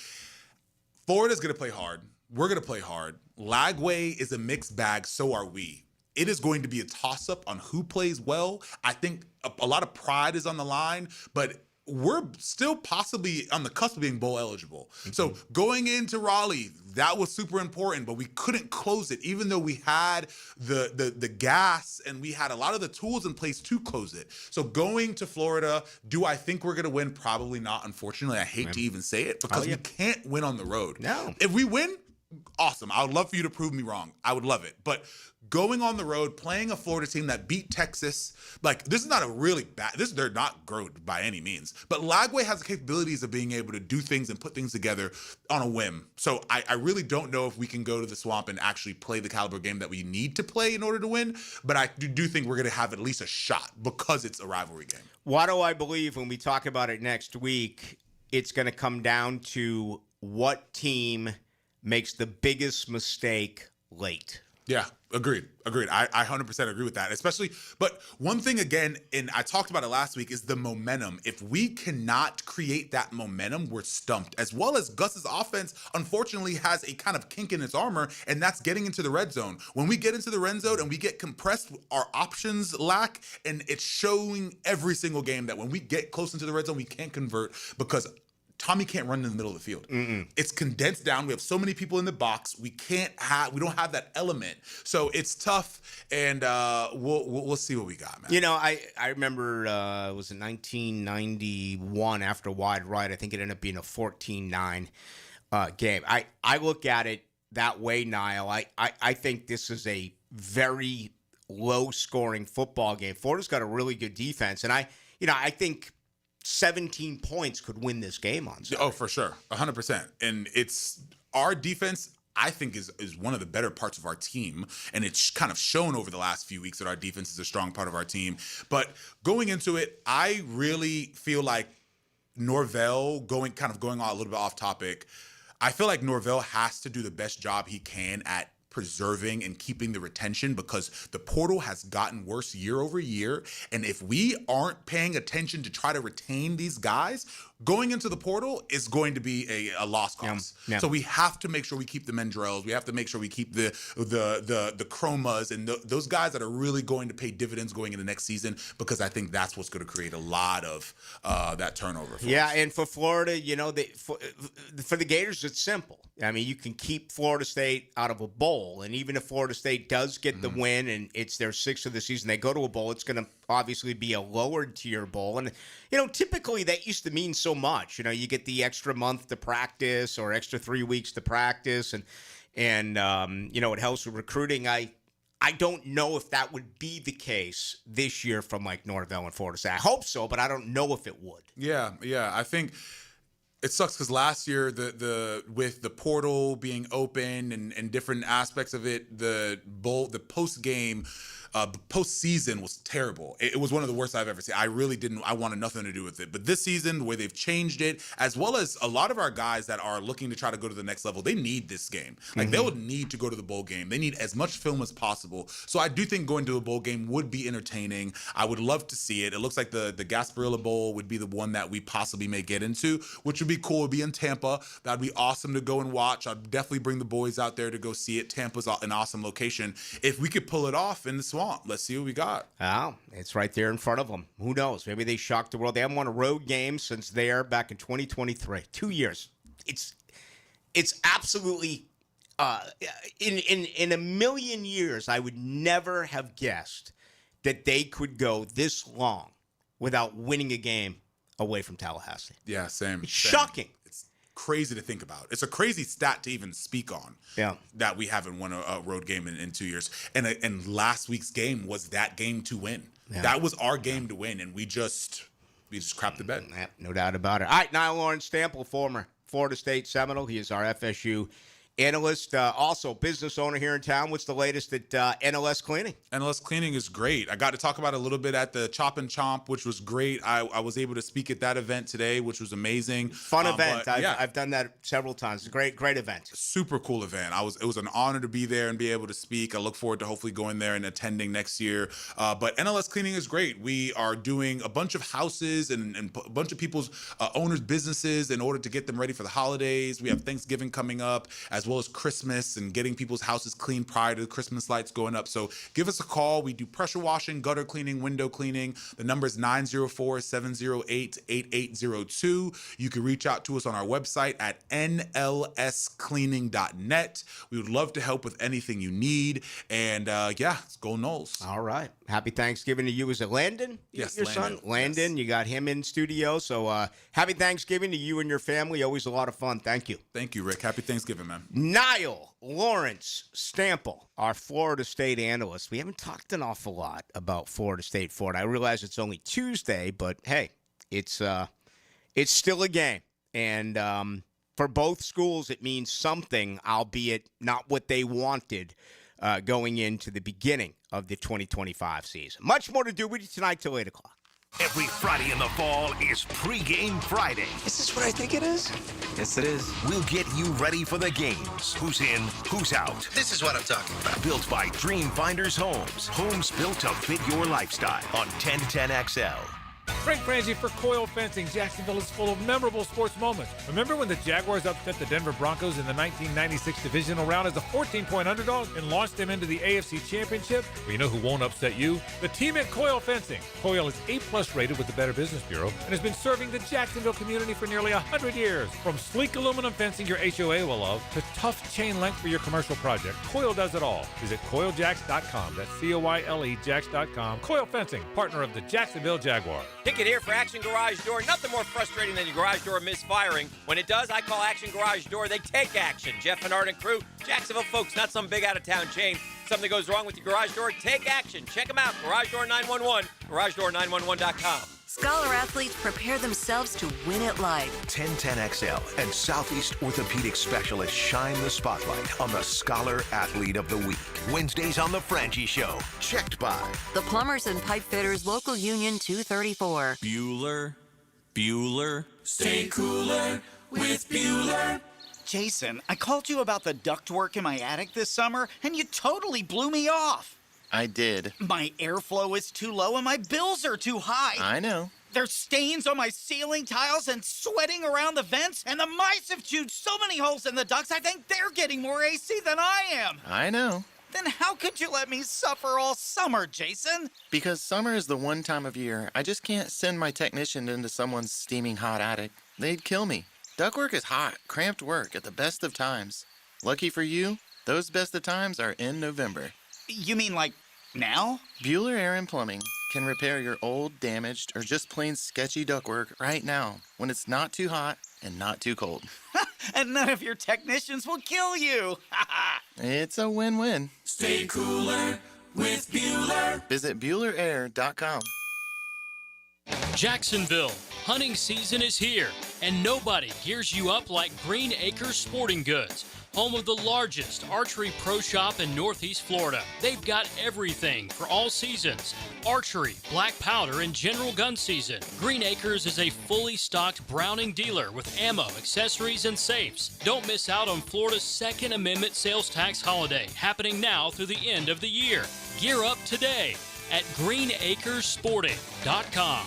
Florida's going to play hard. We're going to play hard. Lagway is a mixed bag. So are we. It is going to be a toss-up on who plays well. I think a lot of pride is on the line, but we're still possibly on the cusp of being bowl eligible. Mm-hmm. So going into Raleigh, that was super important, but we couldn't close it, even though we had the gas and we had a lot of the tools in place to close it. So going to Florida, do I think we're going to win? Probably not, unfortunately. I hate to even say it, because we can't win on the road. No. If we win, awesome. I would love for you to prove me wrong. I would love it. But going on the road, playing a Florida team that beat Texas, like, this is not a really bad, they're not good by any means. But Lagway has the capabilities of being able to do things and put things together on a whim. So I really don't know if we can go to the Swamp and actually play the caliber game that we need to play in order to win. But I do think we're going to have at least a shot, because it's a rivalry game. Why do I believe when we talk about it next week, it's going to come down to what team makes the biggest mistake late? Yeah, agreed. I 100% agree with that. Especially, but one thing again, and I talked about it last week, is the momentum. If we cannot create that momentum, we're stumped. As well as Gus's offense, unfortunately, has a kind of kink in its armor, and that's getting into the red zone. When we get into the red zone and we get compressed, our options lack, and it's showing every single game that when we get close into the red zone, we can't convert because Tommy can't run in the middle of the field. It's condensed down. We have so many people in the box. We don't have that element. So it's tough, and we'll see what we got, man. You know, I remember it was in 1991 after Wide Right. I think it ended up being a 14-9 game. I look at it that way, Niall. I think this is a very low-scoring football game. Florida's got a really good defense, and I think 17 points could win this game on Saturday. Oh, for sure. 100%. And it's our defense, I think, is one of the better parts of our team. And it's kind of shown over the last few weeks that our defense is a strong part of our team. But going into it, I really feel like Norvell, going on a little bit off topic, I feel like Norvell has to do the best job he can at preserving and keeping the retention, because the portal has gotten worse year over year. And if we aren't paying attention to try to retain these guys, going into the portal is going to be a lost cause. Yeah. So we have to make sure we keep the Mendrells. We have to make sure we keep the Chromas and those guys that are really going to pay dividends going into next season, because I think that's what's going to create a lot of that turnover. For us. And for Florida, for the Gators, it's simple. I mean, you can keep Florida State out of a bowl, and even if Florida State does get the win and it's their 6th of the season, they go to a bowl, it's going to obviously be a lower tier bowl. And, typically that used to mean so much. You get the extra month to practice or extra 3 weeks to practice, and it helps with recruiting. I don't know if that would be the case this year from like Norvell and Florida State. I hope so, but I don't know if it would. Yeah. I think it sucks because last year, with the portal being open and different aspects of it, the postseason was terrible. It was one of the worst I've ever seen. I wanted nothing to do with it. But this season, the way they've changed it, as well as a lot of our guys that are looking to try to go to the next level, they need this game. Like, they would need to go to the bowl game. They need as much film as possible. So I do think going to a bowl game would be entertaining. I would love to see it. It looks like the Gasparilla Bowl would be the one that we possibly may get into, which would be cool. It would be in Tampa. That'd be awesome to go and watch. I'd definitely bring the boys out there to go see it. Tampa's an awesome location. If we could pull it off in the swamp, let's see what we got. Oh, it's right there in front of them. Who knows? Maybe they shocked the world. They haven't won a road game since there back in 2023. 2 years. It's absolutely in a million years, I would never have guessed that they could go this long without winning a game away from Tallahassee. Yeah, same. It's shocking. It's crazy to think about. It's a crazy stat to even speak on. Yeah, that we haven't won a road game in 2 years. And last week's game was that game to win. Yeah. That was our game to win, and we just crapped the bed. Yeah, no doubt about it. All right, Niall Lawrence Stample, former Florida State Seminole. He is our FSU analyst, also business owner here in town. What's the latest at NLS Cleaning? NLS Cleaning is great. I got to talk about it a little bit at the Chop and Chomp, which was great. I was able to speak at that event today, which was amazing. Fun event. I've done that several times. Great event. Super cool event. It was an honor to be there and be able to speak. I look forward to hopefully going there and attending next year. But NLS Cleaning is great. We are doing a bunch of houses and a bunch of people's owners' businesses in order to get them ready for the holidays. We have Thanksgiving coming up, as well as Christmas, and getting people's houses clean prior to the Christmas lights going up. So give us a call. We do pressure washing, gutter cleaning, window cleaning. The number is 904-708-8802. You can reach out to us on our website at nlscleaning.net. We would love to help with anything you need. And it's Go Noles. All right. Happy Thanksgiving to you. Is it Landon? Yes, your Landon. son? Landon. Yes. You got him in studio. So happy Thanksgiving to you and your family. Always a lot of fun. Thank you. Thank you, Rick. Happy Thanksgiving, man. Niall Lawrence Stample, our Florida State analyst. We haven't talked an awful lot about Florida State, Florida. I realize it's only Tuesday, but hey, it's still a game. And for both schools, it means something, albeit not what they wanted going into the beginning of the 2025 season. Much more to do with you tonight till 8 o'clock. Every Friday in the fall is Pregame Friday. Is this what I think it is? Yes, it is. We'll get you ready for the games. Who's in, who's out. This is what I'm talking about. Built by Dream Finders Homes. Homes built to fit your lifestyle on 1010XL. Frank Frangie for Coil Fencing. Jacksonville is full of memorable sports moments. Remember when the Jaguars upset the Denver Broncos in the 1996 divisional round as a 14-point underdog and launched them into the AFC Championship? Well, you know who won't upset you? The team at Coil Fencing. Coil is A+ rated with the Better Business Bureau and has been serving the Jacksonville community for nearly 100 years. From sleek aluminum fencing your HOA will love to tough chain link for your commercial project, Coil does it all. Visit CoilJacks.com. That's COILE Jacks.com. Coil Fencing, partner of the Jacksonville Jaguars. Ticket here for Action Garage Door. Nothing more frustrating than your garage door misfiring. When it does, I call Action Garage Door. They take action. Jeff and Art and crew, Jacksonville folks, not some big out-of-town chain. Something goes wrong with your garage door, take action. Check them out. Garage Door 911, GarageDoor911.com. Scholar athletes prepare themselves to win at life. 1010XL and Southeast Orthopedic Specialists shine the spotlight on the Scholar Athlete of the Week. Wednesdays on The Frangie Show. Checked by The Plumbers and Pipe Fitters Local Union 234. Bueller. Stay cooler with Bueller. Jason, I called you about the ductwork in my attic this summer, and you totally blew me off. I did. My airflow is too low and my bills are too high. I know. There's stains on my ceiling tiles and sweating around the vents, and the mice have chewed so many holes in the ducts, I think they're getting more AC than I am. I know. Then how could you let me suffer all summer, Jason? Because summer is the one time of year I just can't send my technician into someone's steaming hot attic. They'd kill me. Ductwork is hot, cramped work at the best of times. Lucky for you, those best of times are in November. You mean like now? Bueller Air and Plumbing can repair your old, damaged, or just plain sketchy ductwork right now when it's not too hot and not too cold. And none of your technicians will kill you. It's a win-win. Stay cooler with Bueller. Visit BuellerAir.com. Jacksonville, hunting season is here, and nobody gears you up like Green Acres Sporting Goods, home of the largest archery pro shop in Northeast Florida. They've got everything for all seasons: archery, black powder, and general gun season. Green Acres is a fully stocked Browning dealer with ammo, accessories, and safes. Don't miss out on Florida's Second Amendment sales tax holiday, happening now through the end of the year. Gear up today at greenacresporting.com.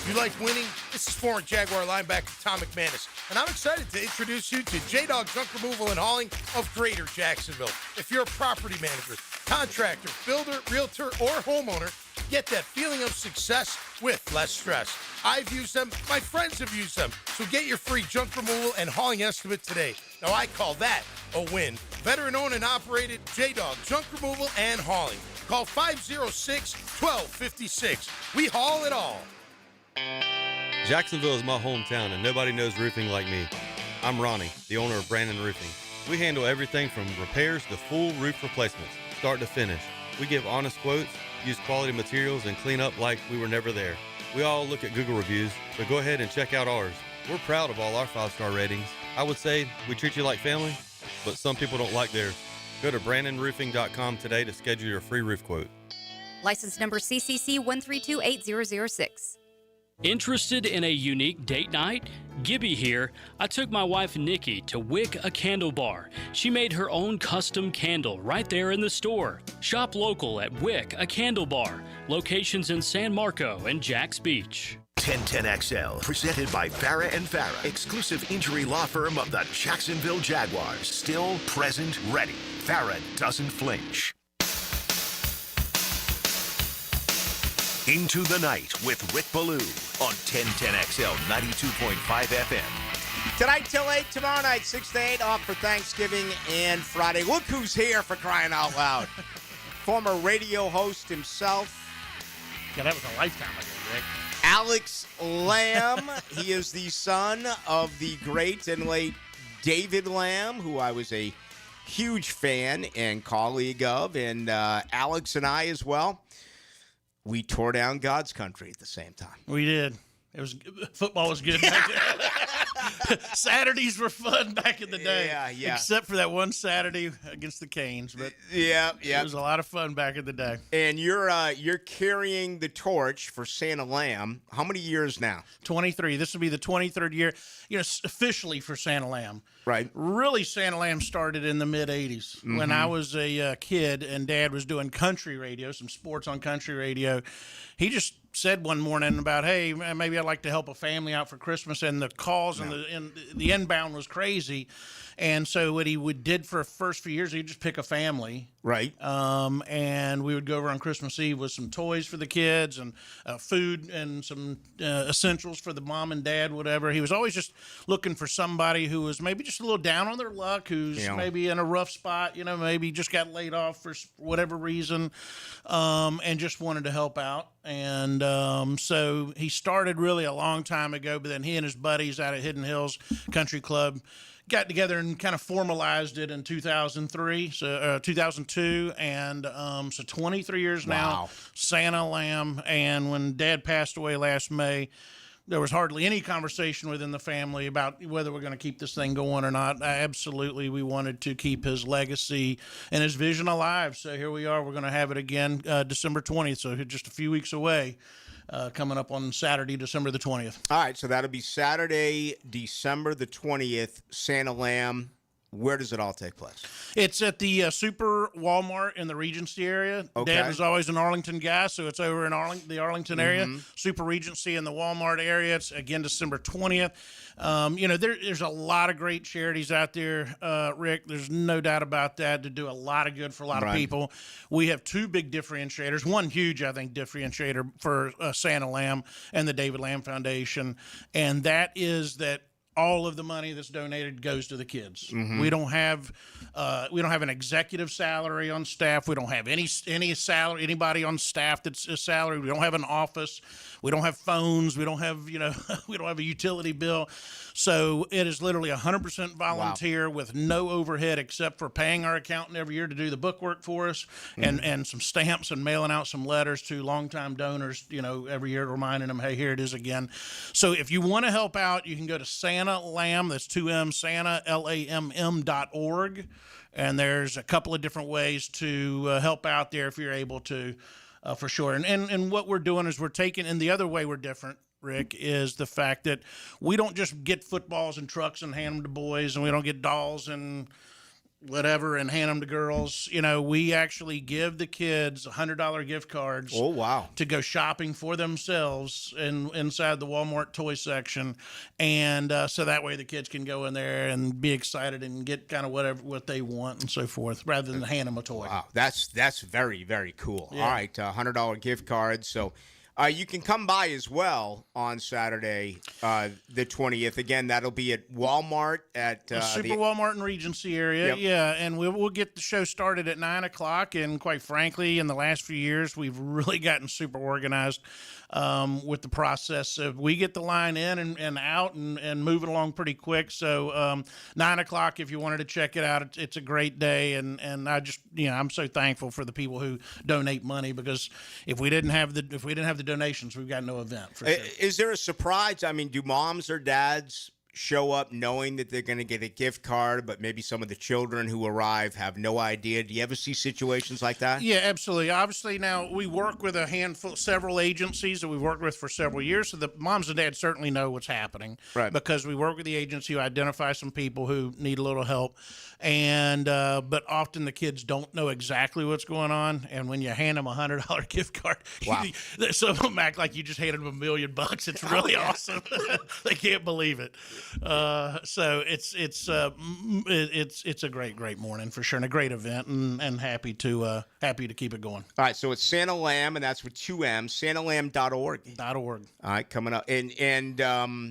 You like winning? This is former Jaguar linebacker Tom McManus, and I'm excited to introduce you to J-Dog Junk Removal and Hauling of Greater Jacksonville. If you're a property manager, contractor, builder, realtor, or homeowner, get that feeling of success with less stress. I've used them. My friends have used them. So get your free junk removal and hauling estimate today. Now, I call that a win. Veteran-owned and operated J-Dog Junk Removal and Hauling. Call 506-1256. We haul it all. Jacksonville is my hometown, and nobody knows roofing like me. I'm Ronnie, the owner of Brandon Roofing. We handle everything from repairs to full roof replacements, start to finish. We give honest quotes, use quality materials, and clean up like we were never there. We all look at Google reviews, so go ahead and check out ours. We're proud of all our 5-star ratings. I would say we treat you like family, but some people don't like theirs. Go to BrandonRoofing.com today to schedule your free roof quote. License number CCC 1328006. Interested in a unique date night? Gibby here. I took my wife Nikki to Wick a Candle Bar. She made her own custom candle right there in the store. Shop local at Wick a Candle Bar. Locations in San Marco and Jacks Beach. 1010XL, presented by Farah and Farah, exclusive injury law firm of the Jacksonville Jaguars. Still, present, ready. Farah doesn't flinch. Into the Night with Rick Ballou on 1010XL 92.5 FM. Tonight till 8, tomorrow night 6 to 8, off for Thanksgiving and Friday. Look who's here, for crying out loud. Former radio host himself. Yeah, that was a lifetime ago, Rick. Alex Lamb. He is the son of the great and late David Lamb, who I was a huge fan and colleague of, and Alex and I as well. We tore down God's country at the same time. We did. Football was good back then. Saturdays were fun back in the day. Yeah. Except for that one Saturday against the Canes, but it was a lot of fun back in the day. And you're carrying the torch for Santa Lamb. How many years now? 23. This will be the 23rd year, officially for Santa Lamb. Right. Really, Santa Lamb started in the mid-'80s when I was a kid and Dad was doing country radio, some sports on country radio. He just said one morning about, hey, maybe I'd like to help a family out for Christmas, and the calls and the inbound was crazy. And so what he did for the first few years, he'd just pick a family. Right. And we would go over on Christmas Eve with some toys for the kids and food and some essentials for the mom and dad, whatever. He was always just looking for somebody who was maybe just a little down on their luck, who's maybe in a rough spot, maybe just got laid off for whatever reason, and just wanted to help out. And so he started really a long time ago, but then he and his buddies out at Hidden Hills Country Club got together and kind of formalized it in 2002, and so 23 years now, Santa Lamb. And when Dad passed away last May, there was hardly any conversation within the family about whether we're going to keep this thing going or not. Absolutely, we wanted to keep his legacy and his vision alive. So here we are. We're going to have it again December 20th, so just a few weeks away. Coming up on Saturday, December the 20th. All right, so that'll be Saturday, December the 20th, Santa Lamb. Where does it all take place? It's at the Super Walmart in the Regency area. Okay. Dad was always an Arlington guy, so it's over in the Arlington area. Super Regency in the Walmart area. It's, again, December 20th. There's a lot of great charities out there, Rick. There's no doubt about that, to do a lot of good for a lot of people. We have two big differentiators. One huge, I think, differentiator for Santa Lamb and the David Lamb Foundation, and that is that all of the money that's donated goes to the kids. We don't have an executive salary on staff. We don't have any salary, anybody on staff that's a salary. We don't have an office. We don't have phones. We don't have we don't have a utility bill. So it is literally 100% volunteer with no overhead except for paying our accountant every year to do the bookwork for us and some stamps and mailing out some letters to longtime donors, every year, reminding them, hey, here it is again. So if you want to help out, you can go to Santa Lamb, that's 2M, Santa, LAMM.org. And there's a couple of different ways to help out there if you're able to, for sure. And what we're doing is we're taking, and the other way we're different, Rick, is the fact that we don't just get footballs and trucks and hand them to boys, and we don't get dolls and whatever and hand them to girls. We actually give the kids $100 gift cards. Oh, wow. To go shopping for themselves inside the Walmart toy section. And so that way the kids can go in there and be excited and get kind of what they want and so forth, rather than hand them a toy. Wow, that's very, very cool. Yeah. All right, $100 gift cards. So you can come by as well on Saturday, the 20th. Again, that'll be at Walmart at Super Walmart in Regency area. Yep. Yeah, and we'll get the show started at 9 o'clock. And quite frankly, in the last few years, we've really gotten super organized with the process. So we get the line in and out and move it along pretty quick. So 9 o'clock, if you wanted to check it out, it's a great day. And I just, I'm so thankful for the people who donate money, because if we didn't have the donations, we've got no event. For sure. Is there a surprise? I mean, do moms or dads show up knowing that they're going to get a gift card, but maybe some of the children who arrive have no idea? Do you ever see situations like that? Yeah, absolutely. Obviously, now we work with several agencies that we've worked with for several years, so the moms and dads certainly know what's happening. Right. Because we work with the agency who identify some people who need a little help, and but often the kids don't know exactly what's going on, and when you hand them a $100 gift card, some of them act like you just handed them $1 million. It's really awesome. They can't believe it. So it's a great morning for sure, and a great event, and happy to keep it going. All right, so it's Santa Lamb, and that's with 2M, santalamb.org. .org. All right, coming up, and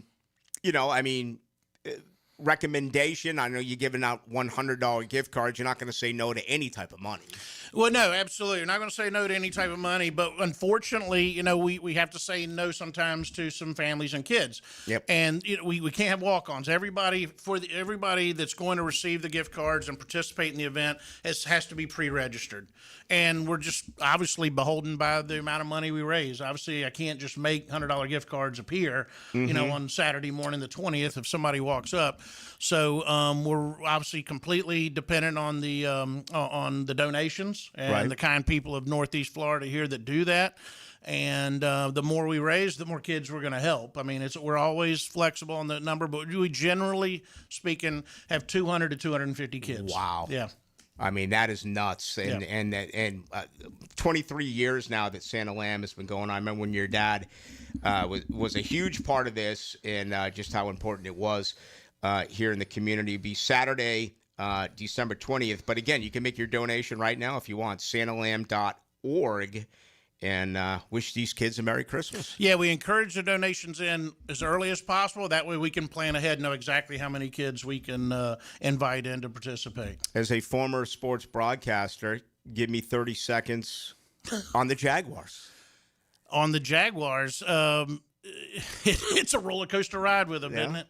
recommendation. I know you're giving out $100 gift cards. You're not going to say no to any type of money. Well, no, absolutely. You're not going to say no to any type of money, but unfortunately, we have to say no sometimes to some families and kids. Yep. And we can't have walk-ons. Everybody that's going to receive the gift cards and participate in the event has to be pre-registered. And we're just obviously beholden by the amount of money we raise. Obviously, I can't just make $100 gift cards appear, on Saturday morning the 20th if somebody walks up. So we're obviously completely dependent on the donations and the kind people of Northeast Florida here that do that. And the more we raise, the more kids we're going to help. I mean, we're always flexible on the number, but we generally speaking have 200 to 250 kids. Wow. Yeah. I mean, that is nuts. And 23 years now that Santa Lam has been going on. I remember when your dad was a huge part of this, and just how important it was here in the community. It'll be Saturday, December 20th. But again, you can make your donation right now if you want, santalam.org. And wish these kids a Merry Christmas. Yeah, we encourage the donations in as early as possible. That way we can plan ahead, know exactly how many kids we can invite in to participate. As a former sports broadcaster, give me 30 seconds on the Jaguars. On the Jaguars, it's a roller coaster ride with them, isn't it?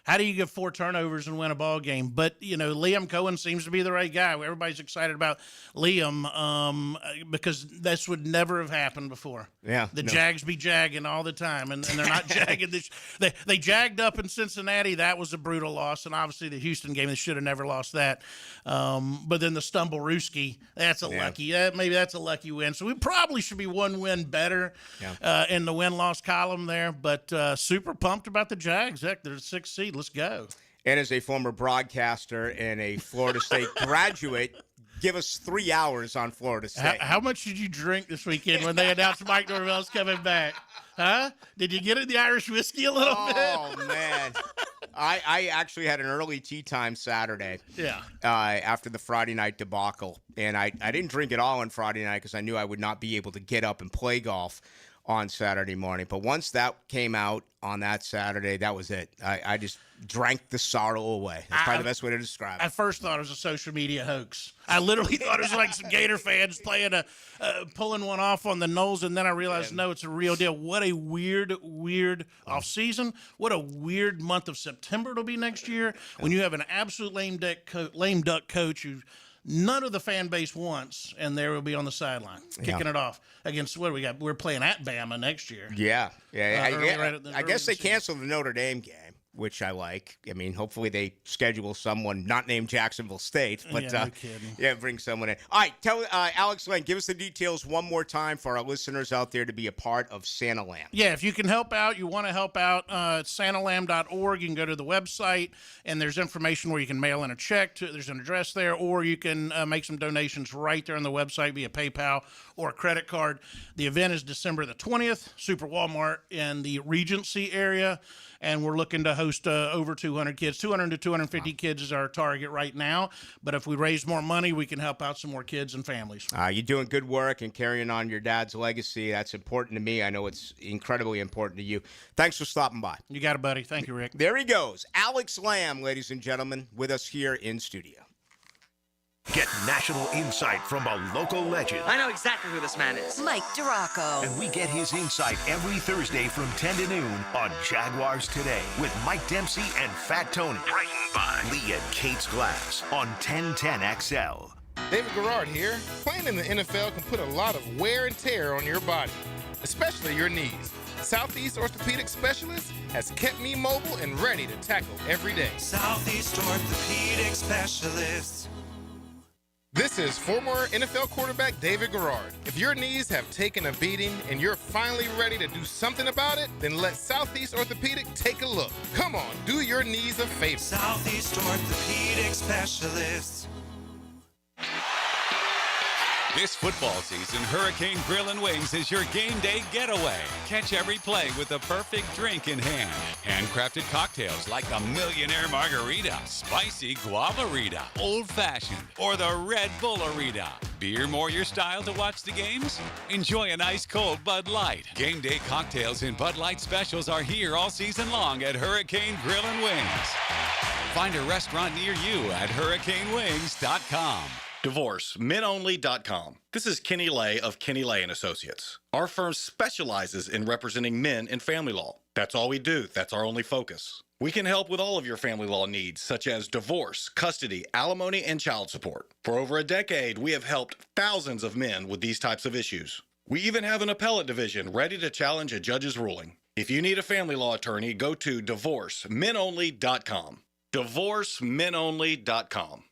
How do you get 4 turnovers and win a ball game? But, Liam Cohen seems to be the right guy. Everybody's excited about Liam because this would never have happened before. Yeah. The Jags be jagging all the time, and they're not jagging. They jagged up in Cincinnati. That was a brutal loss. And obviously the Houston game, they should have never lost that. But then the Stumble-Rooski, that's a lucky. Maybe that's a lucky win. So we probably should be one win better in the win-loss column there. But super pumped about the Jags. Heck, they're the 6th seed. Let's go. And as a former broadcaster and a Florida State graduate, give us 3 hours on Florida State. How much did you drink this weekend when they announced Mike Norvell's coming back? Huh? Did you get in the Irish whiskey a little bit? Oh, man. I actually had an early tea time Saturday. Yeah. After the Friday night debacle. And I didn't drink it all on Friday night because I knew I would not be able to get up and play golf on Saturday morning. But once that came out on that Saturday, that was it. I just drank the sorrow away. That's probably the best way to describe it. I first thought it was a social media hoax. I literally thought it was like some Gator fans pulling one off on the Knolls, and then I realized, no, it's a real deal. What a weird offseason. What a weird month of September it'll be next year when you have an absolute lame duck coach who none of the fan base wants, and there will be on the sideline kicking it off against what do we got? We're playing at Bama next year. Yeah. I guess they season. canceled the Notre Dame game, which I like. I mean, hopefully they schedule someone not named Jacksonville State, but no kidding. bring someone in. All right, tell Alex Lane, give us the details one more time for our listeners out there to be a part of Santa Lam. Yeah, if you can help out, you want to help out, santalam.org. You can go to the website, and there's information where you can mail in a check. There's an address there, or you can make some donations right there on the website via PayPal or a credit card. The event is December the 20th, Super Walmart in the Regency area, and we're looking to host over 200 kids. 200 to 250 kids is our target right now, but if we raise more money, we can help out some more kids and families. You're doing good work and carrying on your dad's legacy. That's important to me. I know it's incredibly important to you. Thanks for stopping by. You got it, buddy. Thank you, Rick. There he goes. Alex Lam, ladies and gentlemen, with us here in studio. Get national insight from a local legend. I know exactly who this man is. Mike Duraco. And we get his insight every Thursday from 10 to noon on Jaguars Today with Mike Dempsey and Fat Tony. Written by Lee and Kate's Glass on 1010XL. David Garrard here. Playing in the NFL can put a lot of wear and tear on your body, especially your knees. Southeast Orthopedic Specialist has kept me mobile and ready to tackle every day. Southeast Orthopedic Specialist. This is former NFL quarterback David Garrard. If your knees have taken a beating and you're finally ready to do something about it, then let Southeast Orthopedic take a look. Come on, do your knees a favor. Southeast Orthopedic Specialists. This football season, Hurricane Grill and Wings is your game day getaway. Catch every play with the perfect drink in hand. Handcrafted cocktails like the Millionaire Margarita, Spicy Guavarita, Old Fashioned, or the Red Bullerita. Beer more your style to watch the games? Enjoy an ice cold Bud Light. Game day cocktails and Bud Light specials are here all season long at Hurricane Grill and Wings. Find a restaurant near you at hurricanewings.com. DivorceMenOnly.com. This is Kenny Lay of Kenny Lay & Associates. Our firm specializes in representing men in family law. That's all we do. That's our only focus. We can help with all of your family law needs, such as divorce, custody, alimony, and child support. For over a decade, we have helped thousands of men with these types of issues. We even have an appellate division ready to challenge a judge's ruling. If you need a family law attorney, go to DivorceMenOnly.com. DivorceMenOnly.com.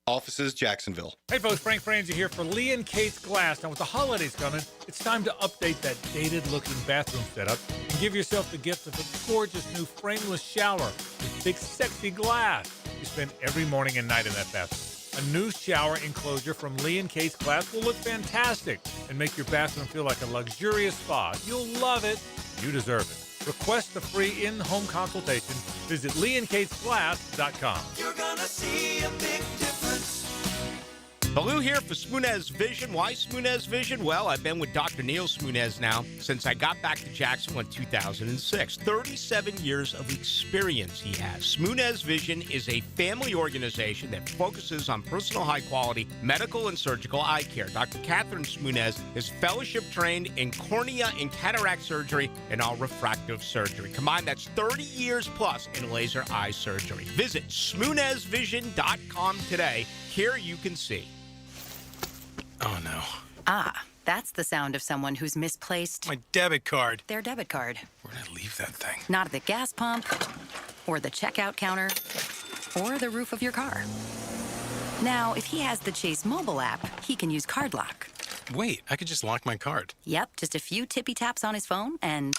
Offices, Jacksonville. Hey folks, Frank Franzi here for Lee and Kate's Glass. Now with the holidays coming, it's time to update that dated-looking bathroom setup and give yourself the gift of a gorgeous new frameless shower with big, sexy glass you spend every morning and night in that bathroom. A new shower enclosure from Lee and Kate's Glass will look fantastic and make your bathroom feel like a luxurious spa. You'll love it. You deserve it. Request the free in-home consultation. Visit LeeandKatesGlass.com. You're gonna see a big difference. Ballou here for Smunez Vision. Why Smunez Vision? Well, I've been with Dr. Neil Smunez now since I got back to Jacksonville in 2006. 37 years of experience he has. Smunez Vision is a family organization that focuses on personal high-quality medical and surgical eye care. Dr. Catherine Smunez is fellowship-trained in cornea and cataract surgery and all refractive surgery. Combined, that's 30 years plus in laser eye surgery. Visit SmunezVision.com today. Here you can see. Oh, no. Ah, that's the sound of someone who's misplaced My debit card. their debit card. Where'd I leave that thing? Not at the gas pump, or the checkout counter, or the roof of your car. Now, if he has the Chase mobile app, he can use Card Lock. Wait, I could just lock my card. Yep, just a few tippy taps on his phone, and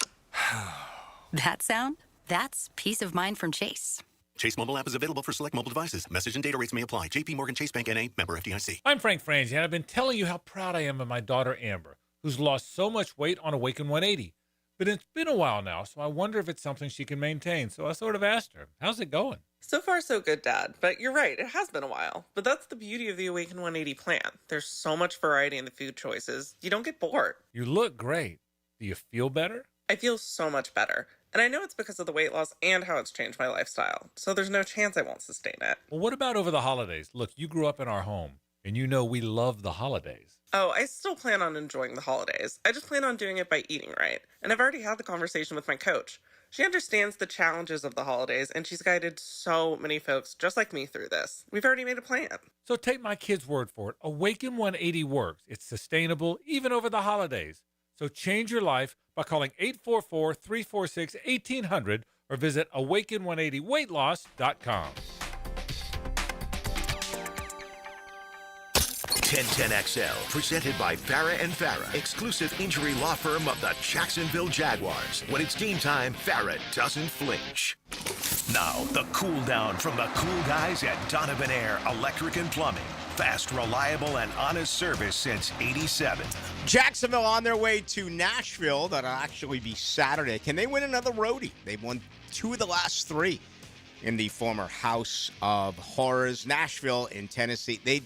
that sound? That's peace of mind from Chase. Chase mobile app is available for select mobile devices. Message and data rates may apply. JP Morgan Chase Bank N.A. member FDIC. I'm Frank Franzi, and I've been telling you how proud I am of my daughter Amber, who's lost so much weight on Awaken 180. But it's been a while now, so I wonder if it's something she can maintain. So I sort of asked her, how's it going? So far, so good, Dad. But you're right, it has been a while. But that's the beauty of the Awaken 180 plan. There's so much variety in the food choices. You don't get bored. You look great. Do you feel better? I feel so much better. And I know it's because of the weight loss and how it's changed my lifestyle. So there's no chance I won't sustain it. Well, what about over the holidays? Look, you grew up in our home, and you know we love the holidays. Oh, I still plan on enjoying the holidays. I just plan on doing it by eating right. And I've already had the conversation with my coach. She understands the challenges of the holidays, and she's guided so many folks just like me through this. We've already made a plan. So take my kid's word for it. Awaken 180 works. It's sustainable, even over the holidays. So change your life by calling 844-346-1800 or visit awaken180weightloss.com. 1010XL, presented by Farah and Farah, exclusive injury law firm of the Jacksonville Jaguars. When it's game time, Farah doesn't flinch. Now, the cool down from the cool guys at Donovan Air Electric and Plumbing. Fast, reliable, and honest service since '87. Jacksonville on their way to Nashville. That'll actually be Saturday. Can they win another roadie? They've won 2 of the last 3 in the former House of Horrors. Nashville in Tennessee, they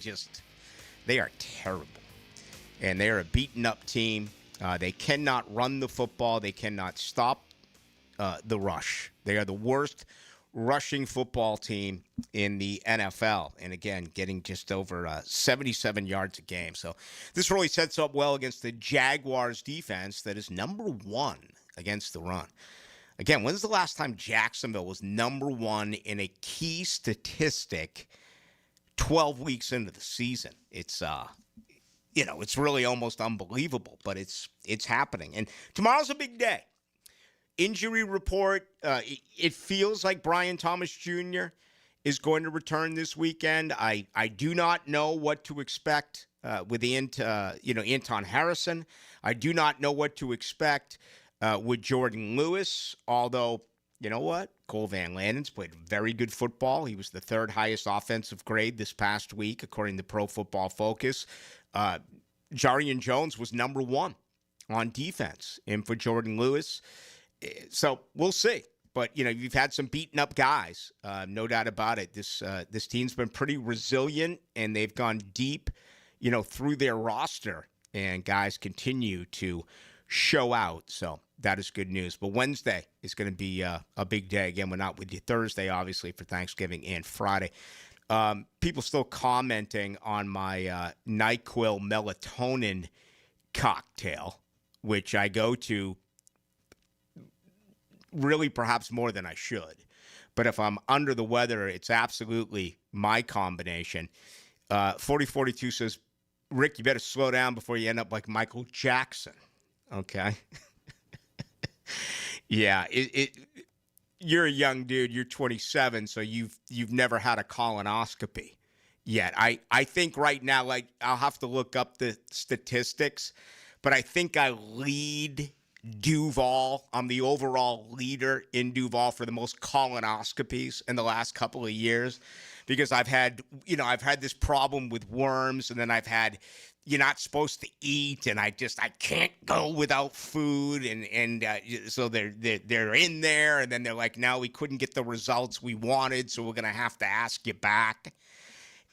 are terrible. And they are a beaten-up team. They cannot run the football. They cannot stop the rush. They are the worst rushing football team in the NFL. And again, getting just over 77 yards a game. So this really sets up well against the Jaguars defense that is number 1 against the run. Again, when's the last time Jacksonville was number 1 in a key statistic 12 weeks into the season? It's it's really almost unbelievable, but it's happening. And tomorrow's a big day. Injury report, it feels like Brian Thomas Jr. is going to return this weekend. I do not know what to expect with Anton Harrison. I do not know what to expect with Jordan Lewis, although, you know what? Cole Van Landen's played very good football. He was the 3rd highest offensive grade this past week, according to Pro Football Focus. Jarian Jones was number 1 on defense. And for Jordan Lewis, so we'll see. But, you've had some beaten-up guys, no doubt about it. This team's been pretty resilient, and they've gone deep, through their roster. And guys continue to show out. So that is good news. But Wednesday is going to be a big day. Again, we're not with you Thursday, obviously, for Thanksgiving and Friday. people still commenting on my NyQuil melatonin cocktail, which I go to really perhaps more than I should. But if I'm under the weather, it's absolutely my combination. 4042 says, Rick, you better slow down before you end up like Michael Jackson. Okay. Yeah. You're a young dude. You're 27, so you've never had a colonoscopy yet. I think right now, like, I'll have to look up the statistics, but I think I lead Duval. I'm the overall leader in Duval for the most colonoscopies in the last couple of years, because I've had this problem with worms, and then I've had, you're not supposed to eat, and I can't go without food, and so they're in there, and then they're like, no, we couldn't get the results we wanted, so we're gonna have to ask you back.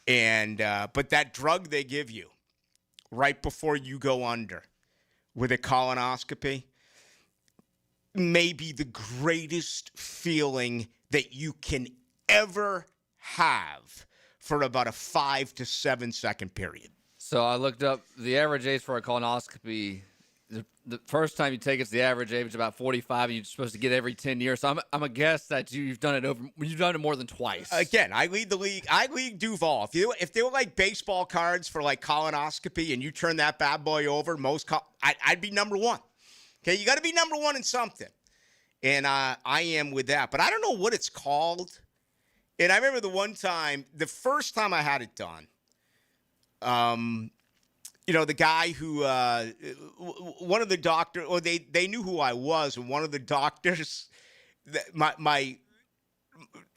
And but that drug they give you right before you go under with a colonoscopy may be the greatest feeling that you can ever have for about a 5 to 7 second period. So I looked up the average age for a colonoscopy. The first time you take it's the average age is about 45, and you're supposed to get every 10 years. So I'm a guess that you've done it more than twice. Again, I lead the league. I lead Duval. If they were like baseball cards for like colonoscopy, and you turn that bad boy over, I'd be number one. Okay, you got to be number one in something, and I am with that. But I don't know what it's called. And I remember the first time I had it done. The guy who, one of the doctors, or they knew who I was, and one of the doctors, my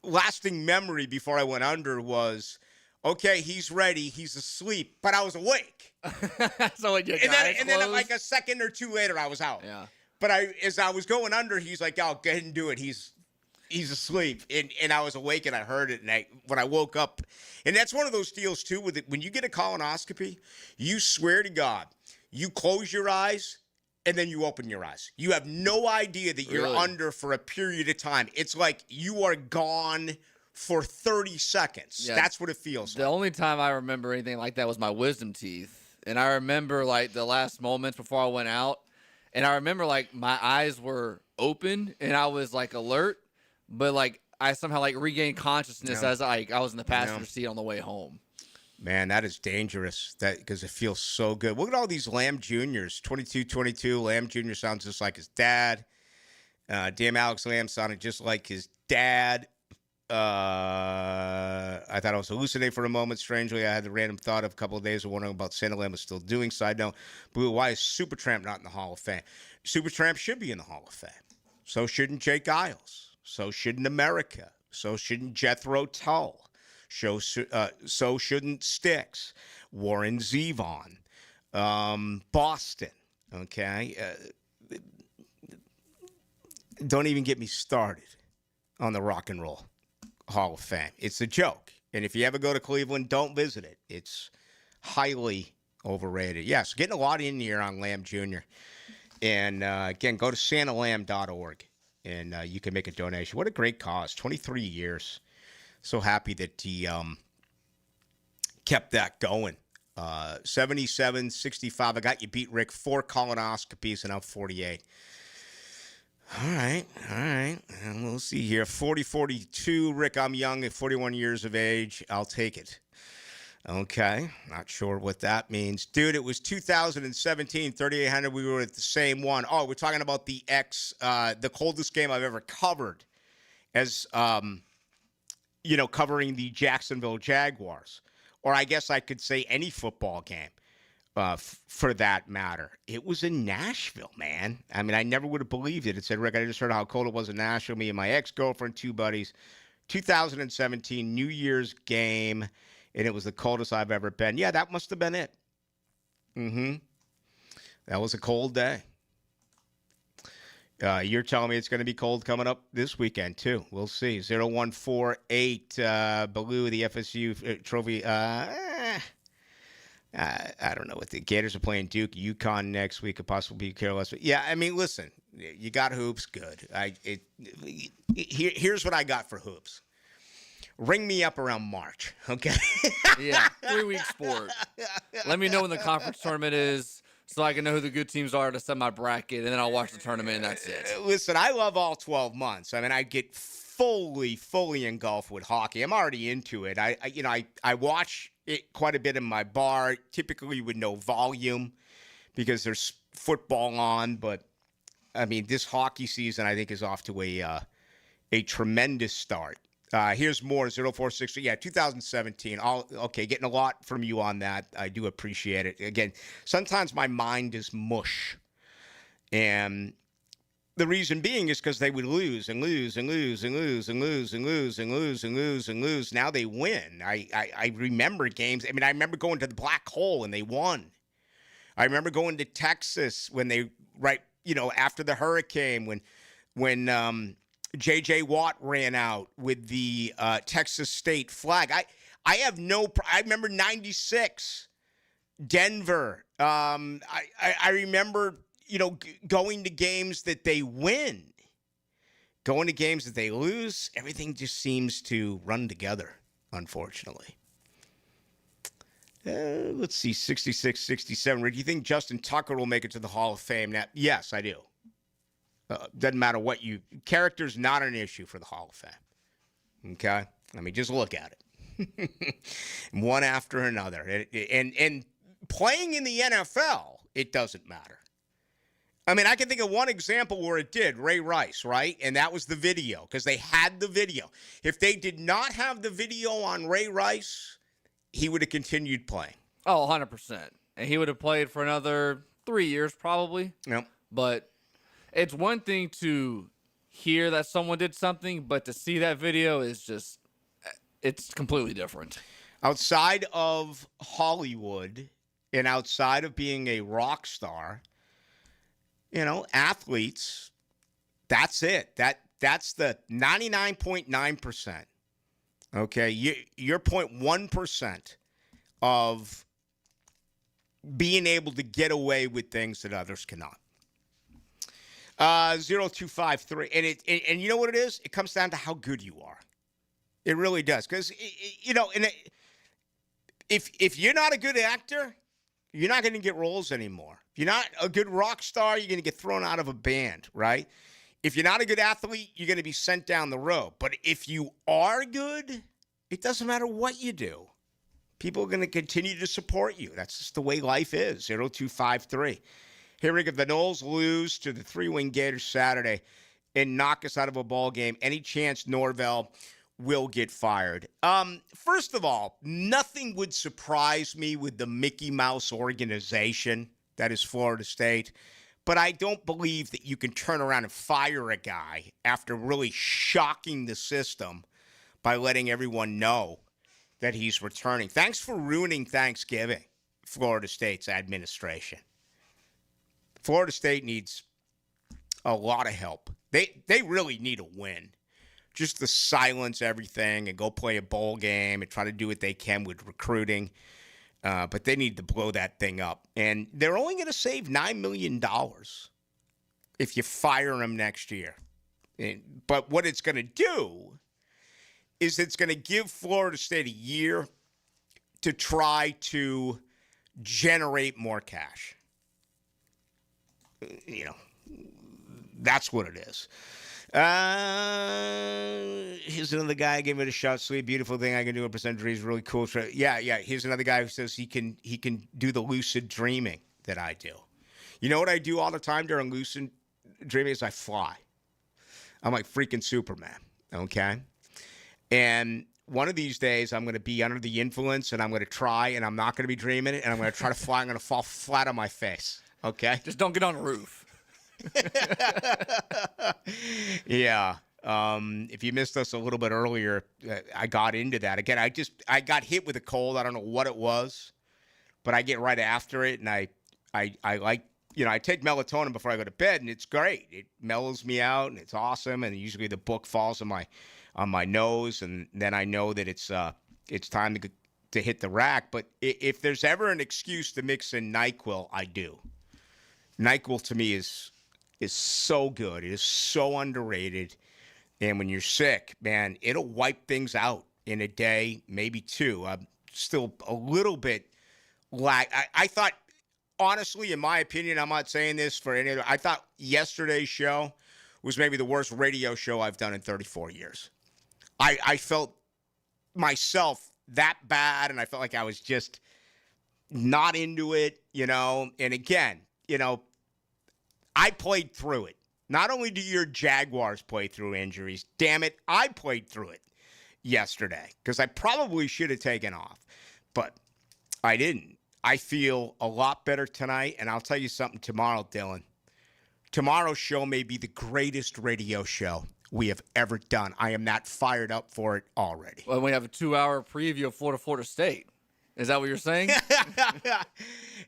lasting memory before I went under was, okay, he's ready, he's asleep, but I was awake. So and then like a second or two later, I was out. Yeah. But as I was going under, he's like, "Oh, go ahead and do it." He's asleep, and I was awake, and I heard it, and when I woke up, and that's one of those deals too. With it, when you get a colonoscopy, you swear to God, you close your eyes, and then you open your eyes. You have no idea that you're under for a period of time. It's like you are gone for 30 seconds. Yeah. That's what it feels The like. only time I remember anything like that was my wisdom teeth. And I remember like the last moments before I went out. And I remember like my eyes were open and I was like alert, but like I somehow like regained consciousness as I was in the passenger seat on the way home. Man, that is dangerous. Because it feels so good. Look at all these Lamb Juniors. 22-22. Lamb Jr. sounds just like his dad. Damn, Alex Lamb sounded just like his dad. I thought I was hallucinating for a moment. Strangely, I had the random thought of a couple of days of wondering about Santa Lamb was still doing. Side note, Blue, why is Supertramp not in the Hall of Fame? Supertramp should be in the Hall of Fame. So shouldn't Jake Giles. So shouldn't America. So shouldn't Jethro Tull. So shouldn't Styx. Warren Zevon. Boston. Okay? Don't even get me started on the Rock and Roll Hall of Fame. It's a joke. And if you ever go to Cleveland, don't visit it. It's highly overrated. Yes, getting a lot in here on Lamb Jr. And again, go to santalamb.org and you can make a donation. What a great cause. 23 years. So happy that he kept that going. 77-65. I got you beat, Rick. 4 colonoscopies and I'm 48. All right. And we'll see here. 40-42. Rick, I'm young at 41 years of age. I'll take it. Okay. Not sure what that means. Dude, it was 2017, 3,800. We were at the same one. Oh, we're talking about the coldest game I've ever covered as, covering the Jacksonville Jaguars. Or I guess I could say any football game. For that matter. It was in Nashville, man. I mean, I never would have believed it. It said, Rick, I just heard how cold it was in Nashville. Me and my ex-girlfriend, 2 buddies. 2017 New Year's game, and it was the coldest I've ever been. Yeah, that must have been it. That was a cold day. You're telling me it's going to be cold coming up this weekend, too. We'll see. 0148, Ballou, the FSU trophy. I don't know what the Gators are playing Duke, UConn next week, could possibly be careless. But yeah, I mean, listen, you got hoops, good. Here's what I got for hoops. ring me up around March, okay? Yeah, 3-week sport. Let me know when the conference tournament is so I can know who the good teams are to set my bracket, and then I'll watch the tournament, and that's it. Listen, I love all 12 months. I mean, I get fully engulfed with hockey. I'm already into it. I watch it quite a bit in my bar, typically with no volume because there's football on. But, I mean, this hockey season, I think, is off to a tremendous start. Here's more, 0463. Yeah, 2017. Okay, getting a lot from you on that. I do appreciate it. Again, sometimes my mind is mush. And the reason being is because they would lose and lose and lose and lose and lose and lose and lose and lose and lose. Now they win. I remember games. I mean, I remember going to the Black Hole and they won. I remember going to Texas when they, after the hurricane, when J.J. Watt ran out with the Texas state flag. I remember 96, Denver. I remember, going to games that they win. Going to games that they lose, everything just seems to run together, unfortunately. Let's see, 66, 67. Rick, do you think Justin Tucker will make it to the Hall of Fame? Now, yes, I do. Doesn't matter what character's not an issue for the Hall of Fame. Okay? I mean, just look at it. One after another. And playing in the NFL, it doesn't matter. I mean, I can think of one example where it did, Ray Rice, right? And that was the video, because they had the video. If they did not have the video on Ray Rice, he would have continued playing. Oh, 100%. And he would have played for another 3 years probably. Yep. But it's one thing to hear that someone did something, but to see that video is just, it's completely different. Outside of Hollywood and outside of being a rock star, athletes, that's it. That's the 99.9%. Okay, you're 0.1% of being able to get away with things that others cannot. 0253, and you know what it is? It comes down to how good you are. It really does, because if you're not a good actor, you're not going to get roles anymore. If you're not a good rock star, you're going to get thrown out of a band, right? If you're not a good athlete, you're going to be sent down the road. But if you are good, it doesn't matter what you do. People are going to continue to support you. That's just the way life is. 0253. Here, Rick, if the Knowles lose to the 3-wing Gators Saturday and knock us out of a ball game, any chance Norvell will get fired? First of all, nothing would surprise me with the Mickey Mouse organization that is Florida State. But I don't believe that you can turn around and fire a guy after really shocking the system by letting everyone know that he's returning. Thanks for ruining Thanksgiving, Florida State's administration. Florida State needs a lot of help. They really need a win. Just to silence everything and go play a bowl game and try to do what they can with recruiting. But they need to blow that thing up. And they're only going to save $9 million if you fire them next year. But what it's going to do is it's going to give Florida State a year to try to generate more cash. That's what it is. Here's another guy gave it a shot. Sweet, beautiful thing I can do. A percentage is really cool. Yeah. Here's another guy who says he can do the lucid dreaming that I do. You know what I do all the time during lucid dreaming is I fly. I'm like freaking Superman. Okay, and one of these days I'm going to be under the influence and I'm going to try, and I'm not going to be dreaming it, and I'm going to try to fly. I'm going to fall flat on my face. Okay, just don't get on the roof. Yeah. If you missed us a little bit earlier, I got into that. Again, I got hit with a cold. I don't know what it was, but I get right after it, and I like, I take melatonin before I go to bed, and it's great. It mellows me out, and it's awesome, and usually the book falls on my nose, and then I know that it's time to hit the rack. But if there's ever an excuse to mix in NyQuil, I do. NyQuil to me is so good. It is so underrated. And when you're sick, man, it'll wipe things out in a day, maybe two. I'm still a little bit I thought, honestly, in my opinion, I'm not saying this for any other, I thought yesterday's show was maybe the worst radio show I've done in 34 years. I felt myself that bad, and I felt like I was just not into it, And again, I played through it. Not only do your Jaguars play through injuries, damn it, I played through it yesterday because I probably should have taken off, but I didn't. I feel a lot better tonight, and I'll tell you something tomorrow, Dylan. Tomorrow's show may be the greatest radio show we have ever done. I am that fired up for it already. Well, we have a 2-hour preview of Florida State. Is that what you're saying?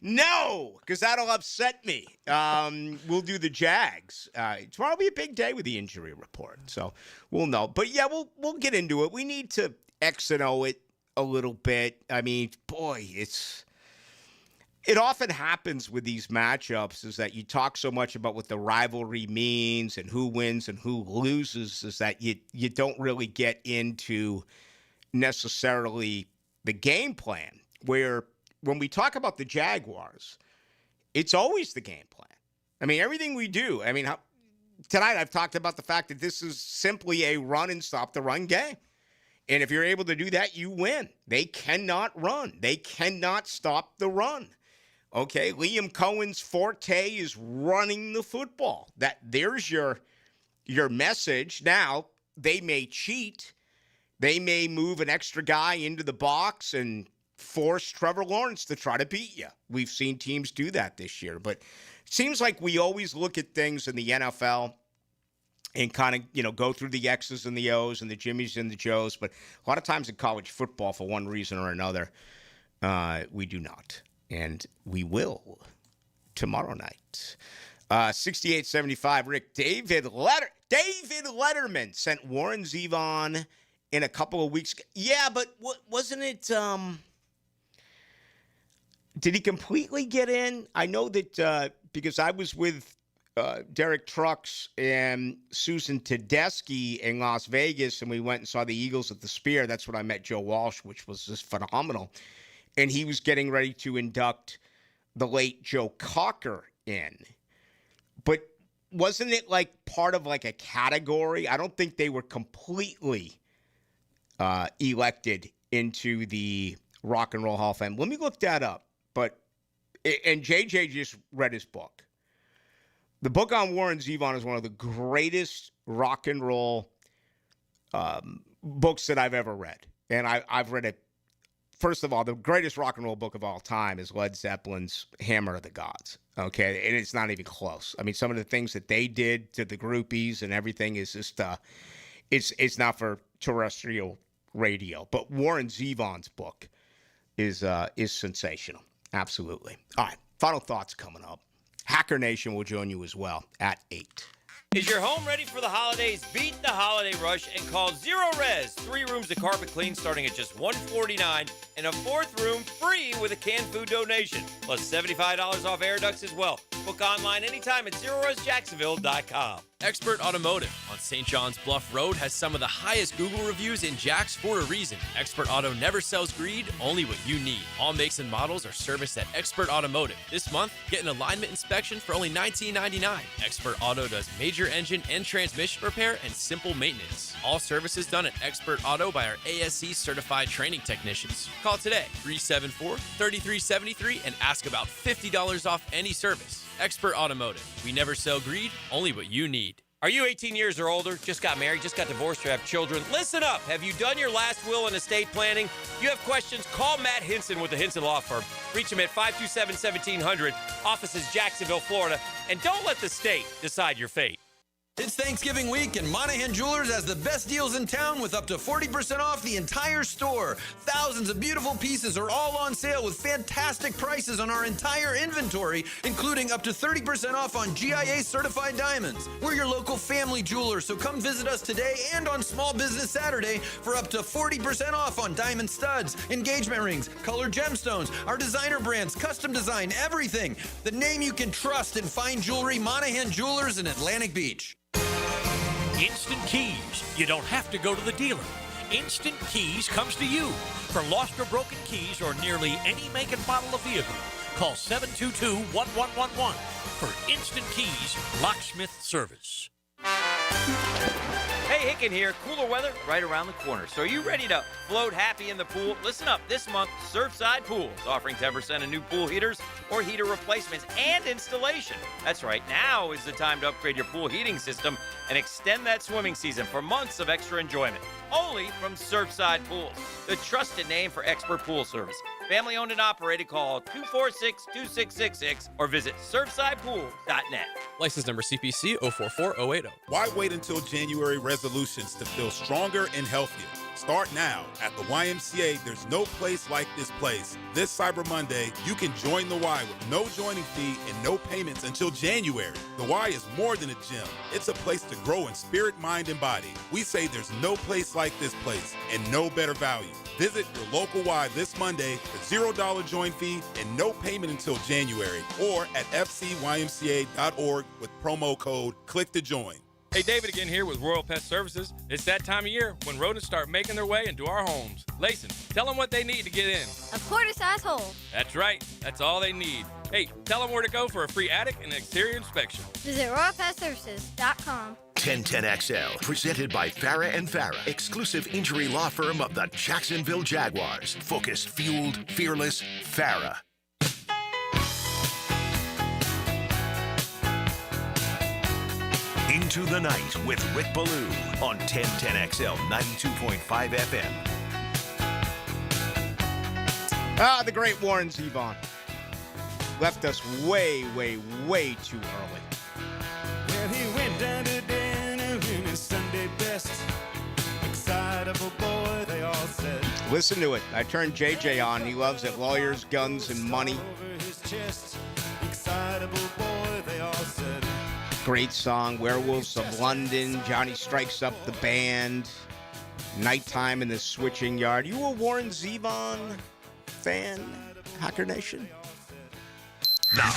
No, because that'll upset me. We'll do the Jags. Tomorrow will be a big day with the injury report, so we'll know. But, yeah, we'll get into it. We need to X and O it a little bit. I mean, boy, it often happens with these matchups is that you talk so much about what the rivalry means and who wins and who loses is that you don't really get into necessarily the game plan, where when we talk about the Jaguars, it's always the game plan. I mean, everything we do. I mean, tonight I've talked about the fact that this is simply a run and stop the run game. And if you're able to do that, you win. They cannot run. They cannot stop the run. Okay, Liam Cohen's forte is running the football. There's your message. Now, they may cheat. They may move an extra guy into the box and force Trevor Lawrence to try to beat you. We've seen teams do that this year. But it seems like we always look at things in the NFL and kind of, go through the X's and the O's and the Jimmies and the Joes. But a lot of times in college football, for one reason or another, we do not. And we tomorrow night. 68-75, Rick. David Letterman sent Warren Zevon in a couple of weeks. Yeah, but wasn't it did he completely get in? I know that because I was with Derek Trucks and Susan Tedeschi in Las Vegas, and we went and saw the Eagles at the Spear. That's when I met Joe Walsh, which was just phenomenal. And he was getting ready to induct the late Joe Cocker in. But wasn't it like part of like a category? I don't think they were completely elected into the Rock and Roll Hall of Fame. Let me look that up. And JJ just read his book. The book on Warren Zevon is one of the greatest rock and roll books that I've ever read. And I've read it. First of all, the greatest rock and roll book of all time is Led Zeppelin's Hammer of the Gods. Okay, and it's not even close. I mean, some of the things that they did to the groupies and everything is just it's not for terrestrial radio. But Warren Zevon's book is sensational. Absolutely. All right, final thoughts coming up. Hacker Nation will join you as well at 8. Is your home ready for the holidays? Beat the holiday rush and call Zero Res. 3 rooms to carpet clean starting at just $149 and a 4th room free with a canned food donation. Plus $75 off air ducts as well. Book online anytime at ZeroResJacksonville.com. Expert Automotive on St. John's Bluff Road has some of the highest Google reviews in Jax for a reason. Expert Auto never sells greed, only what you need. All makes and models are serviced at Expert Automotive. This month, get an alignment inspection for only $19.99. Expert Auto does major engine and transmission repair and simple maintenance. All services done at Expert Auto by our ASC certified training technicians. Call today, 374-3373, and ask about $50 off any service. Expert Automotive. We never sell greed, only what you need. Are you 18 years or older, just got married, just got divorced, or have children? Listen up. Have you done your last will and estate planning? If you have questions, call Matt Hinson with the Hinson Law Firm. Reach him at 527-1700, offices Jacksonville, Florida, and don't let the state decide your fate. It's Thanksgiving week, and Monahan Jewelers has the best deals in town with up to 40% off the entire store. Thousands of beautiful pieces are all on sale with fantastic prices on our entire inventory, including up to 30% off on GIA certified diamonds. We're your local family jeweler, so come visit us today and on Small Business Saturday for up to 40% off on diamond studs, engagement rings, colored gemstones, our designer brands, custom design, everything. The name you can trust in fine jewelry, Monahan Jewelers in Atlantic Beach. Instant Keys. You don't have to go to the dealer. Instant Keys comes to you. For lost or broken keys or nearly any make and model of vehicle, call 722-1111 for Instant Keys locksmith service. Hey, Hicken here. Cooler weather right around the corner. So are you ready to float happy in the pool? Listen up. This month, Surfside Pools offering 10% on new pool heaters or heater replacements and installation. That's right. Now is the time to upgrade your pool heating system and extend that swimming season for months of extra enjoyment. Only from Surfside Pools, the trusted name for expert pool service. Family owned and operated. Call 246-2666 or visit surfsidepool.net. License number CPC 044080. Why wait until January resolutions to feel stronger and healthier? Start now. At the YMCA, there's no place like this place. This Cyber Monday, you can join the Y with no joining fee and no payments until January. The Y is more than a gym. It's a place to grow in spirit, mind, and body. We say there's no place like this place and no better value. Visit your local Y this Monday for $0 join fee and no payment until January, or at fcymca.org with promo code CLICK to join. Hey, David again here with Royal Pest Services. It's that time of year when rodents start making their way into our homes. Layson, tell them what they need to get in. A quarter-size hole. That's right. That's all they need. Hey, tell them where to go for a free attic and exterior inspection. Visit RoyalPestServices.com. 1010XL, presented by Farah and Farah, exclusive injury law firm of the Jacksonville Jaguars. Focused, fueled, fearless, Farah. Into the Night with Rick Ballou on 1010XL 92.5 FM. The great Warren Zevon left us way, way, way too early. Well, he went down to dinner in his Sunday best. Excitable boy, they all said. Listen to it. I turned JJ on. He loves it. Lawyers, guns, and money. Over his chest. Excitable boy, they all said. Great song, Werewolves of London. Johnny Strikes Up the Band. Nighttime in the Switching Yard. You a Warren Zevon fan, Hacker Nation? Now,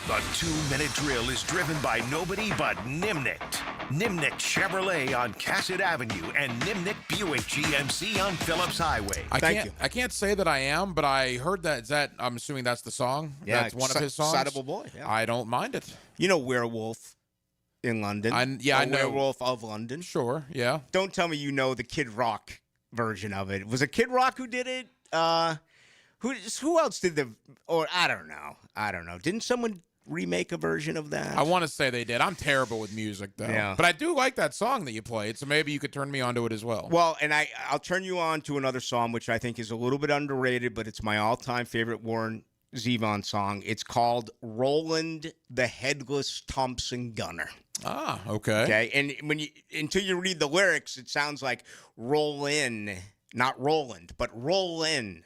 the 2-minute drill is driven by nobody but Nimnicht. Nimnicht Chevrolet on Cassett Avenue and Nimnicht Buick GMC on Phillips Highway. I can't say that I am, but I heard that. I'm assuming that's the song. Yeah, that's one of his songs. Excitable Boy. Yeah. I don't mind it. You know Werewolf in London. I know. Werewolf of London. Sure, yeah. Don't tell me you know the Kid Rock version of it. Was it Kid Rock who did it? Who else did I don't know. Didn't someone remake a version of that? I want to say they did. I'm terrible with music, though. Yeah. But I do like that song that you played, so maybe you could turn me onto it as well. Well, and I'll turn you on to another song, which I think is a little bit underrated, but it's my all-time favorite Warren Zevon song. It's called Roland the Headless Thompson Gunner. Ah, okay. Okay, and until you read the lyrics, it sounds like roll in, not Roland, but roll in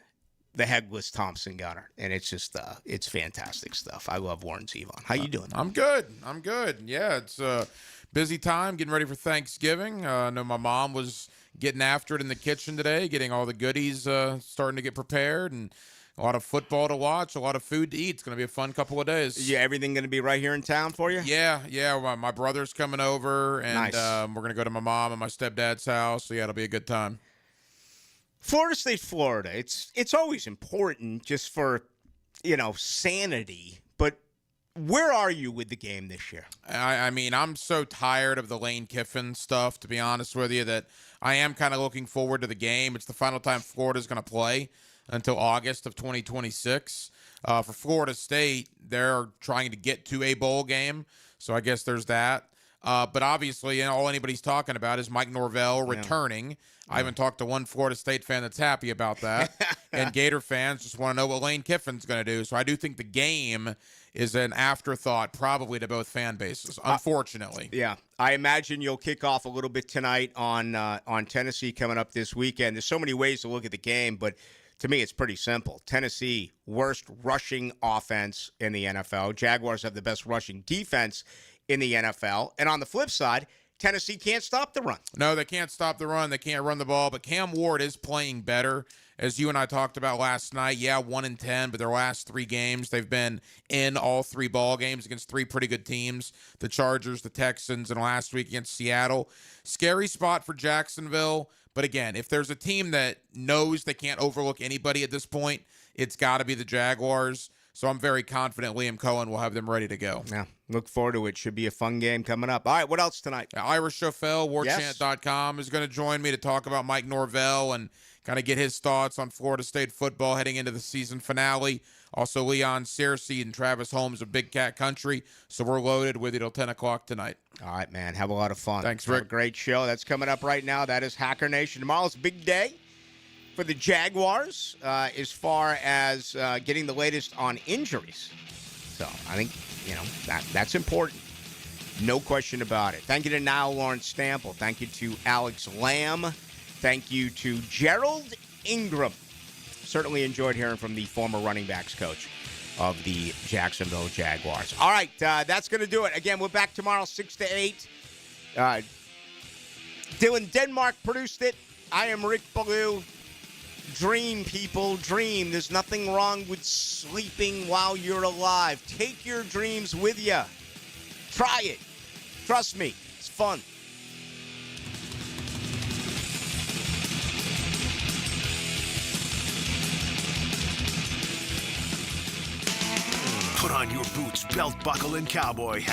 the Headless Thompson Gunner, and it's just it's fantastic stuff. I love Warren Zevon. How you doing? I'm good. Yeah, it's a busy time, getting ready for Thanksgiving. I know my mom was getting after it in the kitchen today, getting all the goodies starting to get prepared, and a lot of football to watch, a lot of food to eat. It's going to be a fun couple of days. Yeah, everything going to be right here in town for you? Yeah. My brother's coming over, and Nice. We're going to go to my mom and my stepdad's house. So, yeah, it'll be a good time. Florida State, Florida. It's always important just for, sanity. But where are you with the game this year? I mean, I'm so tired of the Lane Kiffin stuff, to be honest with you, that I am kind of looking forward to the game. It's the final time Florida's going to play until August of 2026. For Florida State, they're trying to get to a bowl game, so I guess there's that. But obviously, all anybody's talking about is Mike Norvell returning. I haven't talked to one Florida State fan that's happy about that. And Gator fans just want to know what Lane Kiffin's going to do. So I do think the game is an afterthought probably to both fan bases, unfortunately. Yeah. I imagine you'll kick off a little bit tonight on Tennessee coming up this weekend. There's so many ways to look at the game, but to me, it's pretty simple. Tennessee, worst rushing offense in the NFL. Jaguars have the best rushing defense in the NFL. And on the flip side, Tennessee can't stop the run. No, they can't stop the run. They can't run the ball. But Cam Ward is playing better. As you and I talked about last night, 1-10, but their last 3 games, they've been in all 3 ball games against 3 pretty good teams, the Chargers, the Texans, and last week against Seattle. Scary spot for Jacksonville, But again, if there's a team that knows they can't overlook anybody at this point, it's got to be the Jaguars. So I'm very confident Liam Cohen will have them ready to go. Yeah, look forward to it. Should be a fun game coming up. All right, what else tonight? Ira Schoffel, warchant.com, is going to join me to talk about Mike Norvell and kind of get his thoughts on Florida State football heading into the season finale. Also, Leon Searcy and Travis Holmes of Big Cat Country. So we're loaded with you till 10 o'clock tonight. All right, man. Have a lot of fun. Thanks, Have Rick. a great show. That's coming up right now. That is Hacker Nation. Tomorrow's a big day for the Jaguars as far as getting the latest on injuries. So I think, that's important. No question about it. Thank you to Niall Lawrence Stample. Thank you to Alex Lamb. Thank you to Gerald Ingram. Certainly enjoyed hearing from the former running backs coach of the Jacksonville Jaguars. All right, that's going to do it. Again, we're back tomorrow, 6 to 8. Dylan Denmark produced it. I am Rick Ballou. Dream, people, dream. There's nothing wrong with sleeping while you're alive. Take your dreams with you. Try it. Trust me, it's fun. Put on your boots, belt buckle, and cowboy hat.